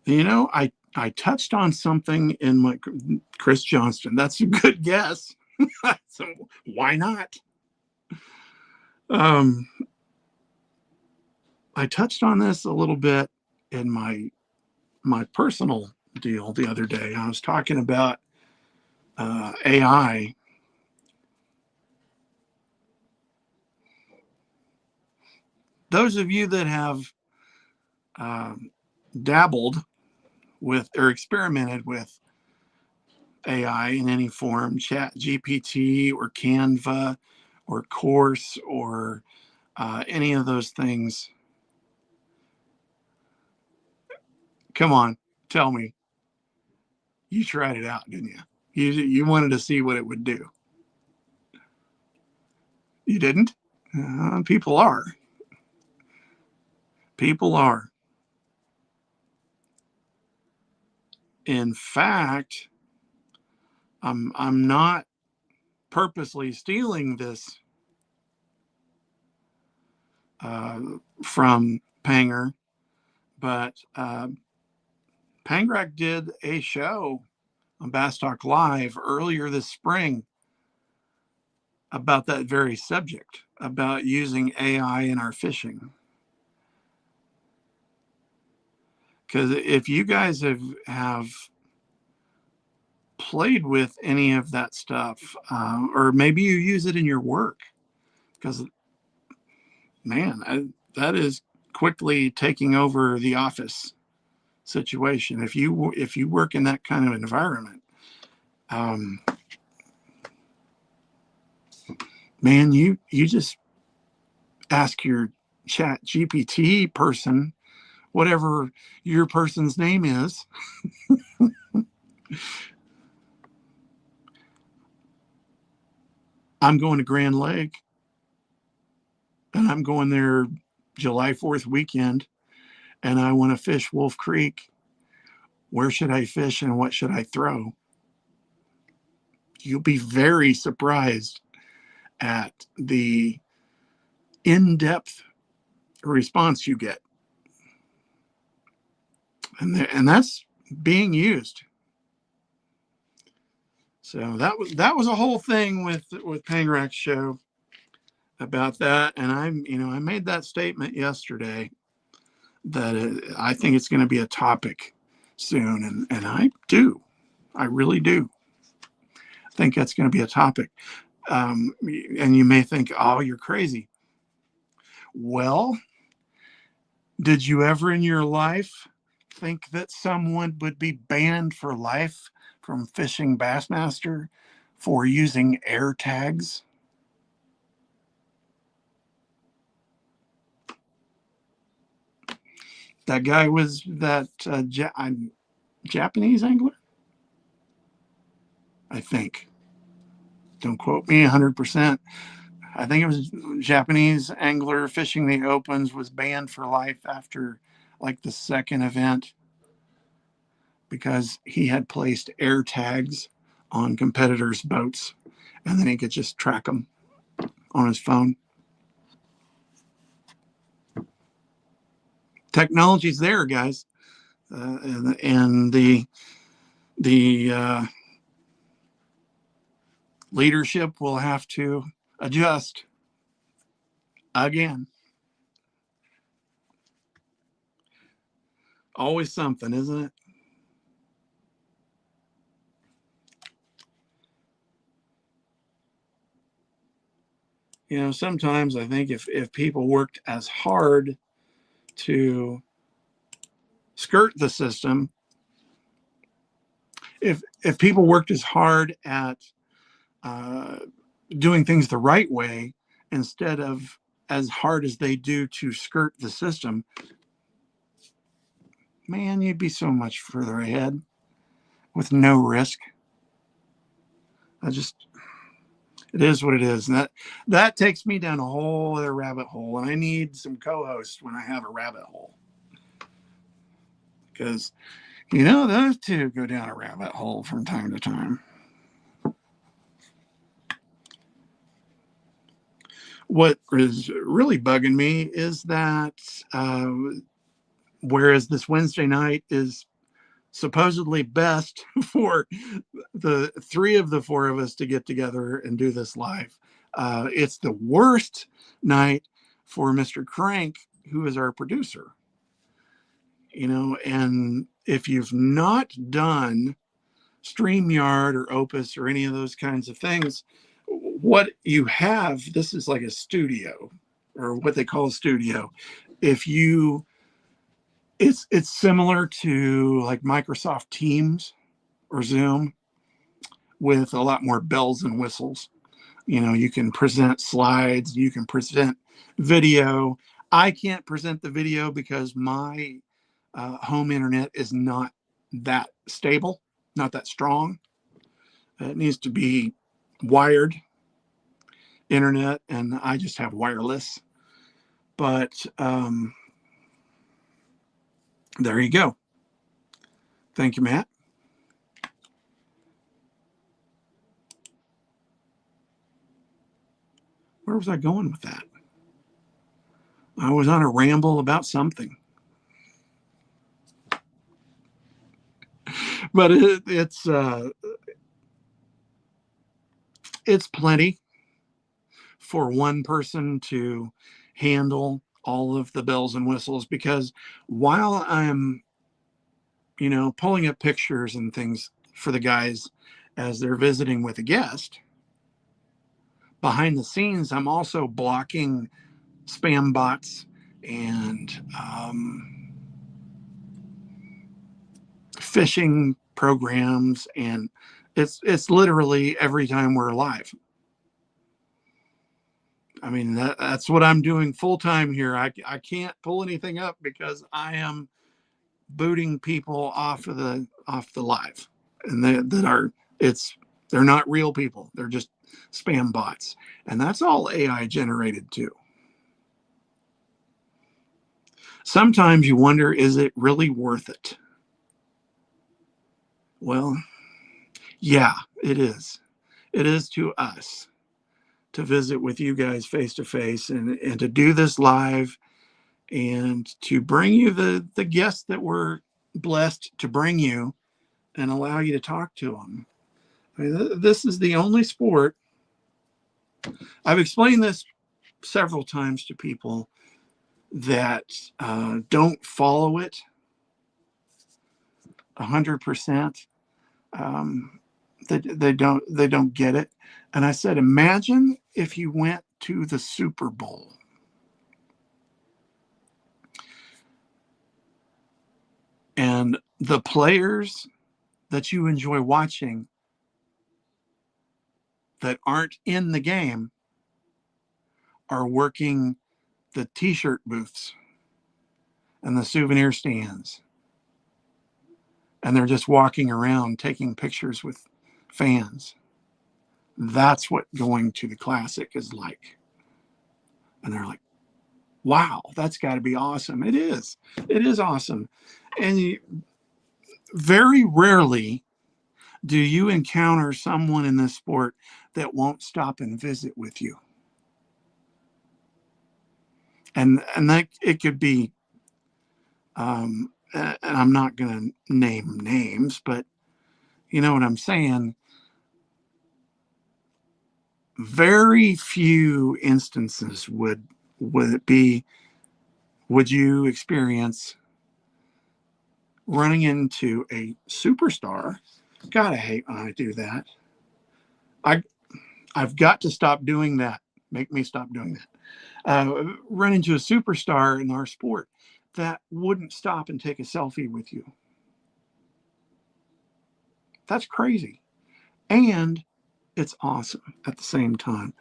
You know, I touched on something in my Chris Johnston. That's a good guess. So why not? Um, I touched on this a little bit in my personal deal the other day. I was talking about AI. Those of you that have um, dabbled with or experimented with AI in any form, Chat GPT or Canva or Course or any of those things, come on, tell me you tried it out, didn't you? You wanted to see what it would do. You didn't? People are. People are. In fact, I'm not purposely stealing this uh, from Panger, but Pangrak did a show on Bass Talk Live earlier this spring about that very subject, about using AI in our fishing. Because if you guys have played with any of that stuff, or maybe you use it in your work, because man, that is quickly taking over the office situation. If you work in that kind of environment, um, man, you just ask your Chat GPT person, whatever your person's name is. I'm going to Grand Lake, and I'm going there July 4th weekend, and I want to fish Wolf Creek. Where should I fish and what should I throw? You'll be very surprised at the in-depth response you get. And that's being used. So that was a whole thing with Pangrak's show about that. And I made that statement yesterday that I think it's going to be a topic soon, and I really do think that's going to be a topic. And you may think, oh, you're crazy. Well, did you ever in your life think that someone would be banned for life from fishing Bassmaster for using air tags? That guy was that Japanese angler, I think. Don't quote me 100%. I think it was Japanese angler fishing the opens was banned for life after like the second event because he had placed air tags on competitors' boats, and then he could just track them on his phone. Technology's there, guys, and the leadership will have to adjust again. Always something, isn't it? You know, sometimes I think if people worked as hard to skirt the system, if people worked as hard at uh, doing things the right way instead of as hard as they do to skirt the system, man, you'd be so much further ahead with no risk. I just, it is what it is. And that takes me down a whole other rabbit hole. And I need some co-hosts when I have a rabbit hole. Because, you know, those two go down a rabbit hole from time to time. What is really bugging me is that uh, whereas this Wednesday night is supposedly best for the three of the four of us to get together and do this live, it's the worst night for Mr. Crank, who is our producer. You know, and if you've not done StreamYard or Opus or any of those kinds of things, what you have, this is like a studio or what they call a studio. If you, it's similar to like Microsoft Teams or Zoom with a lot more bells and whistles. You know, you can present slides, you can present video. I can't present the video because my home internet is not that stable, not that strong. It needs to be wired internet, and I just have wireless. But there you go. Thank you, Matt. Where was I going with that? I was on a ramble about something, but it's plenty for one person to handle all of the bells and whistles, because while I'm, you know, pulling up pictures and things for the guys as they're visiting with a guest, behind the scenes, I'm also blocking spam bots and phishing programs, and it's literally every time we're live. I mean, that's what I'm doing full time here. I can't pull anything up because I am booting people off the live, and that are, it's, they're not real people. They're just spam bots, and that's all AI generated too. Sometimes you wonder, is it really worth it? Well, yeah, it is. It is to us to visit with you guys face to face, and to do this live, and to bring you the guests that we're blessed to bring you and allow you to talk to them. I mean, this is the only sport. I've explained this several times to people that don't follow it 100%. Um, they don't get it. And I said, imagine if you went to the Super Bowl and the players that you enjoy watching that aren't in the game are working the t-shirt booths and the souvenir stands, and they're just walking around taking pictures with fans. That's what going to the Classic is like. And they're like, wow, that's got to be awesome. It is. It is awesome. And very rarely do you encounter someone in this sport that won't stop and visit with you. And that it could be, and I'm not going to name names, but you know what I'm saying. Very few instances would it be, would you experience running into a superstar. God, I hate when I do that. I I've got to stop doing that. Make me stop doing that. Run into a superstar in our sport that wouldn't stop and take a selfie with you. That's crazy. And it's awesome at the same time.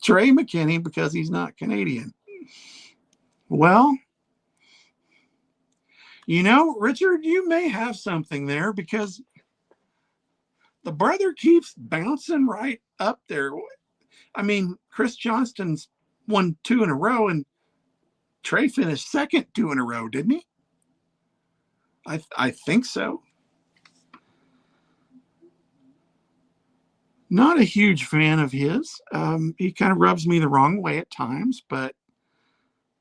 Trey McKinney, because he's not Canadian. Well, Richard, you may have something there because the brother keeps bouncing right up there. I mean, Chris Johnston's won 2 in a row, and Trey finished second 2 in a row, didn't he? I think so. Not a huge fan of his. He kind of rubs me the wrong way at times, but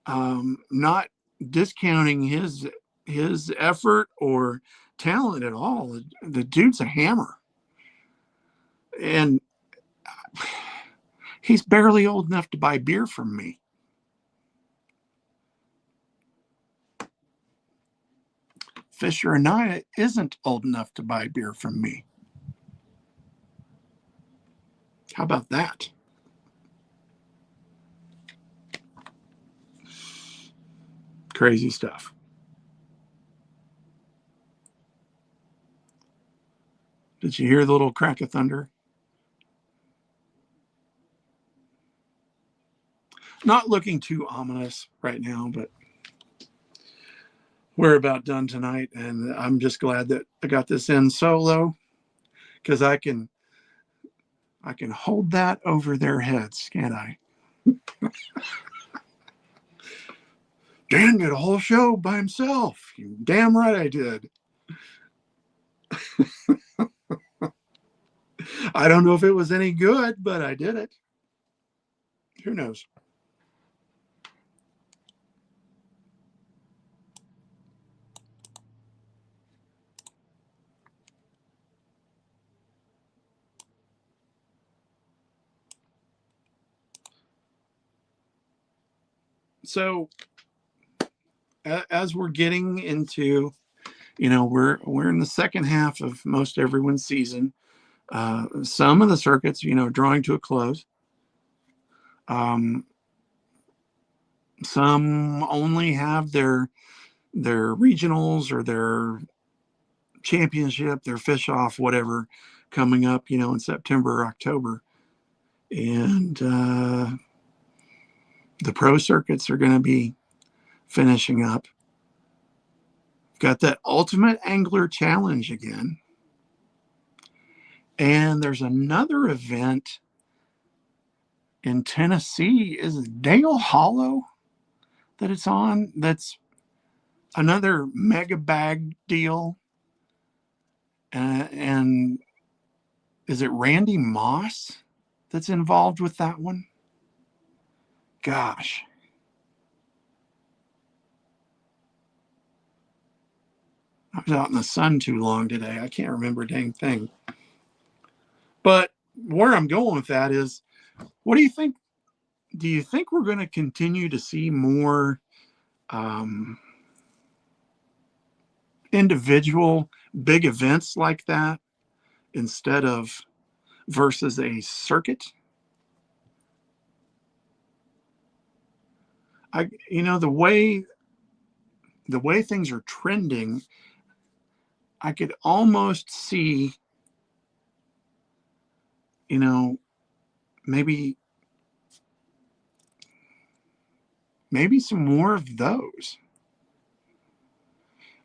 not discounting his effort or talent at all. The dude's a hammer, and he's barely old enough to buy beer from me. Fisher Anaya isn't old enough to buy beer from me. How about that? Crazy stuff. Did you hear the little crack of thunder? Not looking too ominous right now, but we're about done tonight, and I'm just glad that I got this in solo because I can hold that over their heads, can't I? Dan did a whole show by himself. You damn right I did. I don't know if it was any good, but I did it. Who knows? So as we're getting into, we're in the second half of most everyone's season. Some of the circuits, drawing to a close. Some only have their regionals or their championship, their fish off, whatever, coming up, in September or October. And the pro circuits are going to be finishing up. Got that Ultimate Angler Challenge again. And there's another event in Tennessee. Is it Dale Hollow that it's on? That's another mega bag deal. And is it Randy Moss that's involved with that one? Gosh. I was out in the sun too long today. I can't remember a dang thing. But where I'm going with that is, what do you think? Do you think we're going to continue to see more individual big events like that instead of versus a circuit? The way things are trending, I could almost see, maybe some more of those.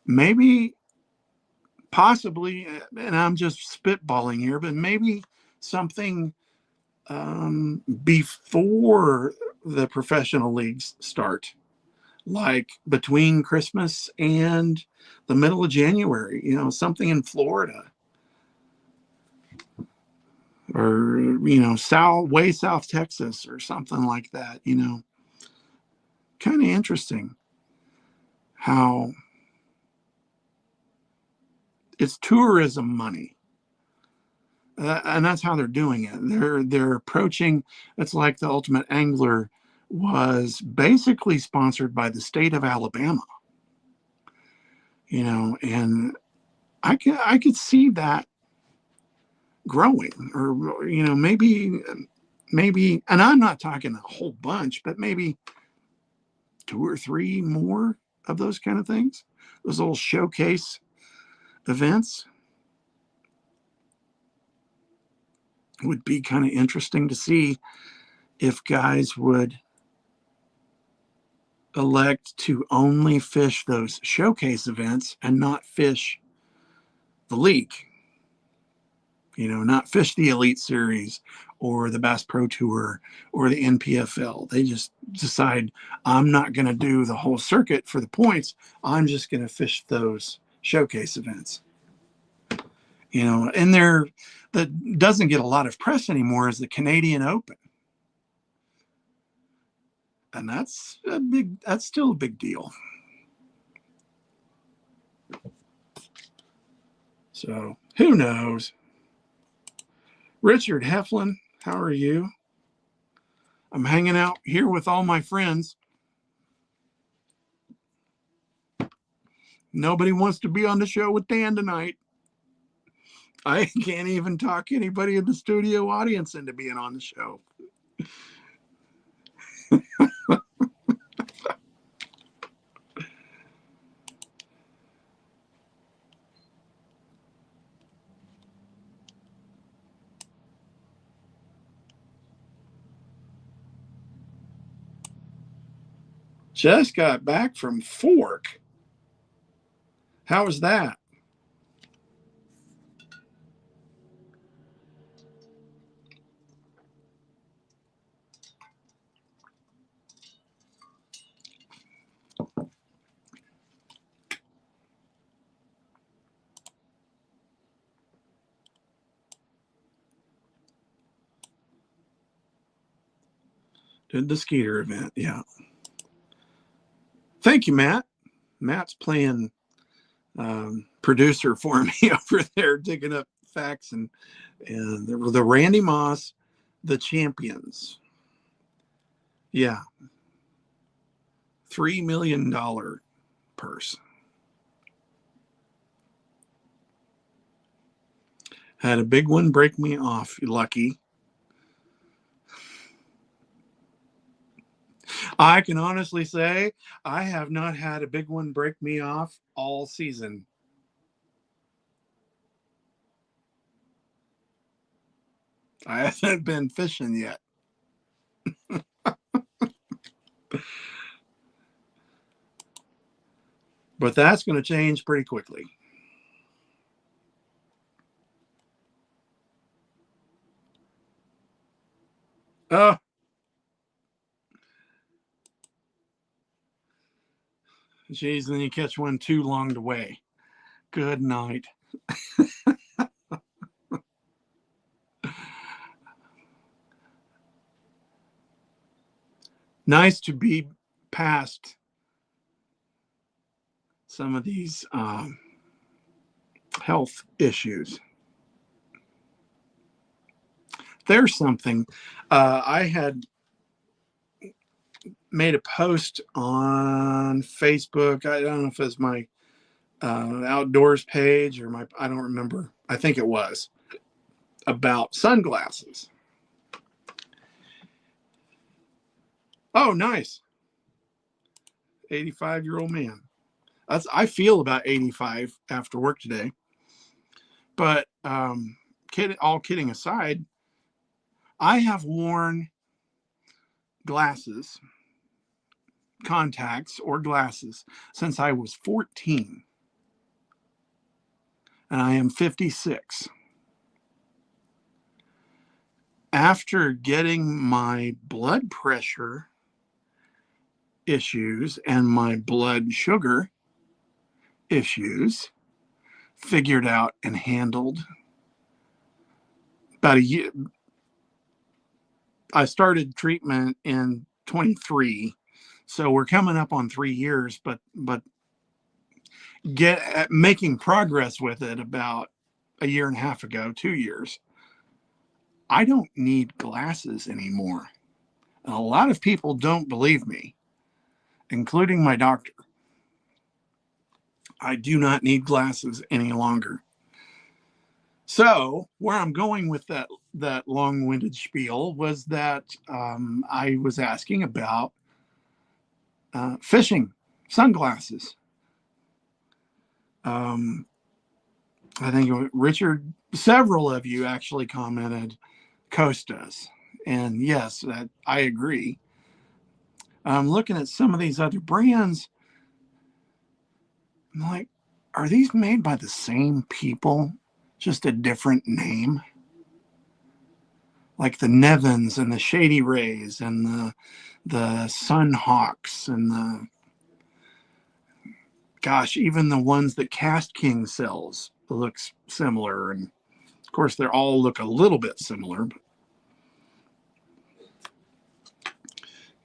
Maybe, possibly, and I'm just spitballing here, but maybe something before the professional leagues start, like between Christmas and the middle of January, something in Florida or, way South Texas or something like that, kind of interesting how it's tourism money. And that's how they're doing it. They're approaching, it's like the Ultimate Angler was basically sponsored by the state of Alabama. and I could see that growing, or maybe, and I'm not talking a whole bunch, but maybe two or three more of those kind of things, those little showcase events would be kind of interesting to see if guys would elect to only fish those showcase events and not fish the league, not fish the Elite Series or the Bass Pro Tour or the NPFL. They just decide, I'm not going to do the whole circuit for the points. I'm just going to fish those showcase events. And that doesn't get a lot of press anymore is the Canadian Open. And that's still a big deal. So who knows? Richard Heflin, how are you? I'm hanging out here with all my friends. Nobody wants to be on the show with Dan tonight. I can't even talk anybody in the studio audience into being on the show. Just got back from Fork. How was that? Did the Skeeter event, yeah. Thank you, Matt. Matt's playing producer for me over there, digging up facts and the Randy Moss, the champions. Yeah, $3 million purse. Had a big one break me off. Lucky. I can honestly say I have not had a big one break me off all season. I haven't been fishing yet. But that's going to change pretty quickly. Oh, geez, then you catch one too long to weigh. Good night. Nice to be past some of these health issues. There's something. I had made a post on Facebook. I don't know if it's my outdoors page or I don't remember. I think it was about sunglasses. Oh, nice. 85-year-old man. I feel about 85 after work today. But all kidding aside, I have worn glasses, contacts or glasses since I was 14. And I am 56. After getting my blood pressure issues and my blood sugar issues figured out and handled about a year. I started treatment in 23, so we're coming up on 3 years, but making progress with it about a year and a half ago, 2 years. I don't need glasses anymore. And a lot of people don't believe me, including my doctor. I do not need glasses any longer. So where I'm going with that long-winded spiel was that I was asking about fishing sunglasses. Um, I think Richard, several of you actually commented Costas, and yes, I agree. I'm looking at some of these other brands. I'm like, are these made by the same people, just a different name? Like the Nevins and the Shady Rays and the Sunhawks and the, gosh, even the ones that Cast King sells looks similar. And of course, they all look a little bit similar. But,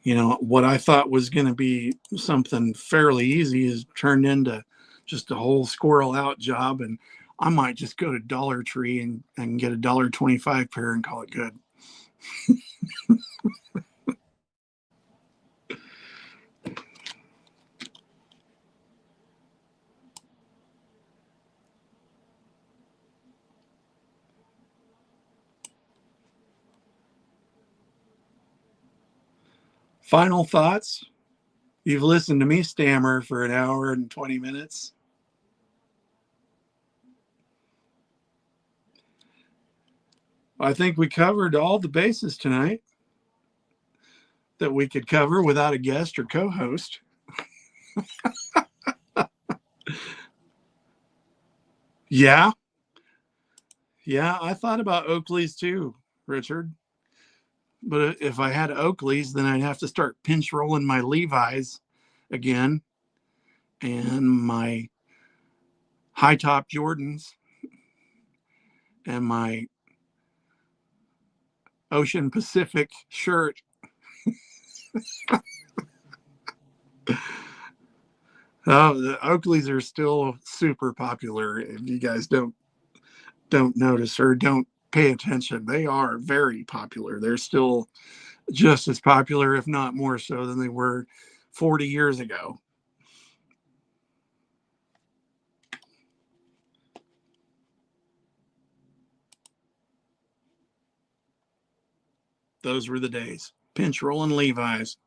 you know, what I thought was going to be something fairly easy is turned into just a whole squirrel out job. And I might just go to Dollar Tree and get $1.25 pair and call it good. Final thoughts? You've listened to me stammer for an hour and 20 minutes. I think we covered all the bases tonight that we could cover without a guest or co-host. Yeah. Yeah, I thought about Oakley's too, Richard. But if I had Oakley's, then I'd have to start pinch rolling my Levi's again and my high top Jordans and my Ocean Pacific shirt. Oh, the Oakleys are still super popular. If you guys don't notice or don't pay attention, they are very popular. They're still just as popular, if not more so, than they were 40 years ago. Those were the days. Pinch rolling Levi's.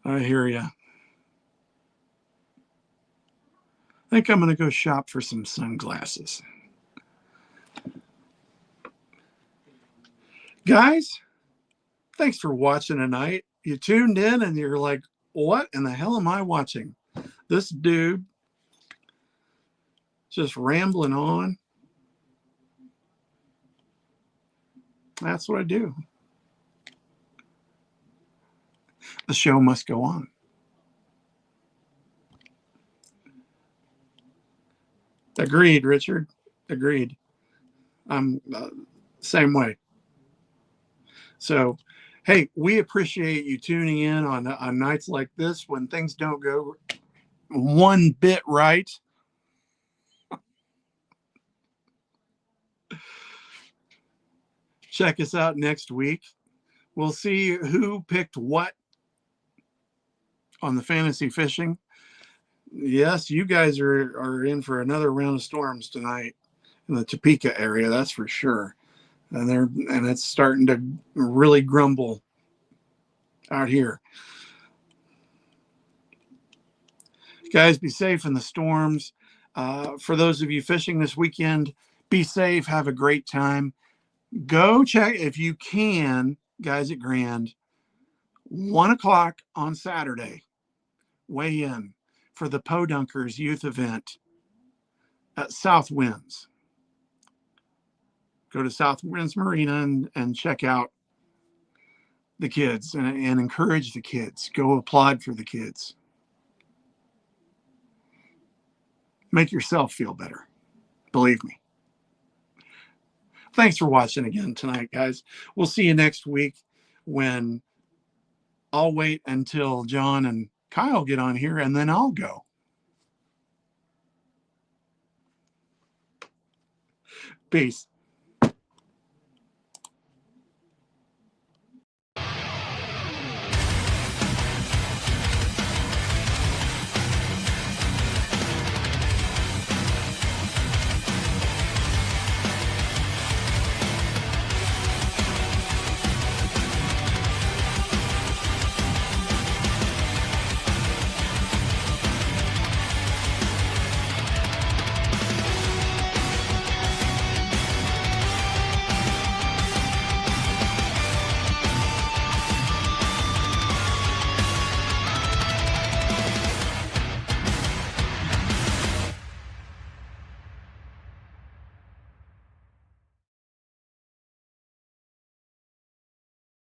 I hear you. I think I'm going to go shop for some sunglasses. Guys, thanks for watching tonight. You tuned in and you're like, what in the hell am I watching? This dude just rambling on. That's what I do. The show must go on. Agreed, Richard. Agreed. I'm same way. So, hey, we appreciate you tuning in on nights like this when things don't go one bit right. Check us out next week. We'll see who picked what on the fantasy fishing. Yes, you guys are in for another round of storms tonight in the Topeka area, that's for sure. And it's starting to really grumble out here. Guys, be safe in the storms. For those of you fishing this weekend, be safe. Have a great time. Go check if you can, guys at Grand, 1 o'clock on Saturday. Weigh in for the Podunkers youth event at South Winds. Go to South Winds Marina and check out the kids and encourage the kids. Go applaud for the kids. Make yourself feel better. Believe me. Thanks for watching again tonight, guys. We'll see you next week when I'll wait until John and Kyle get on here and then I'll go. Peace.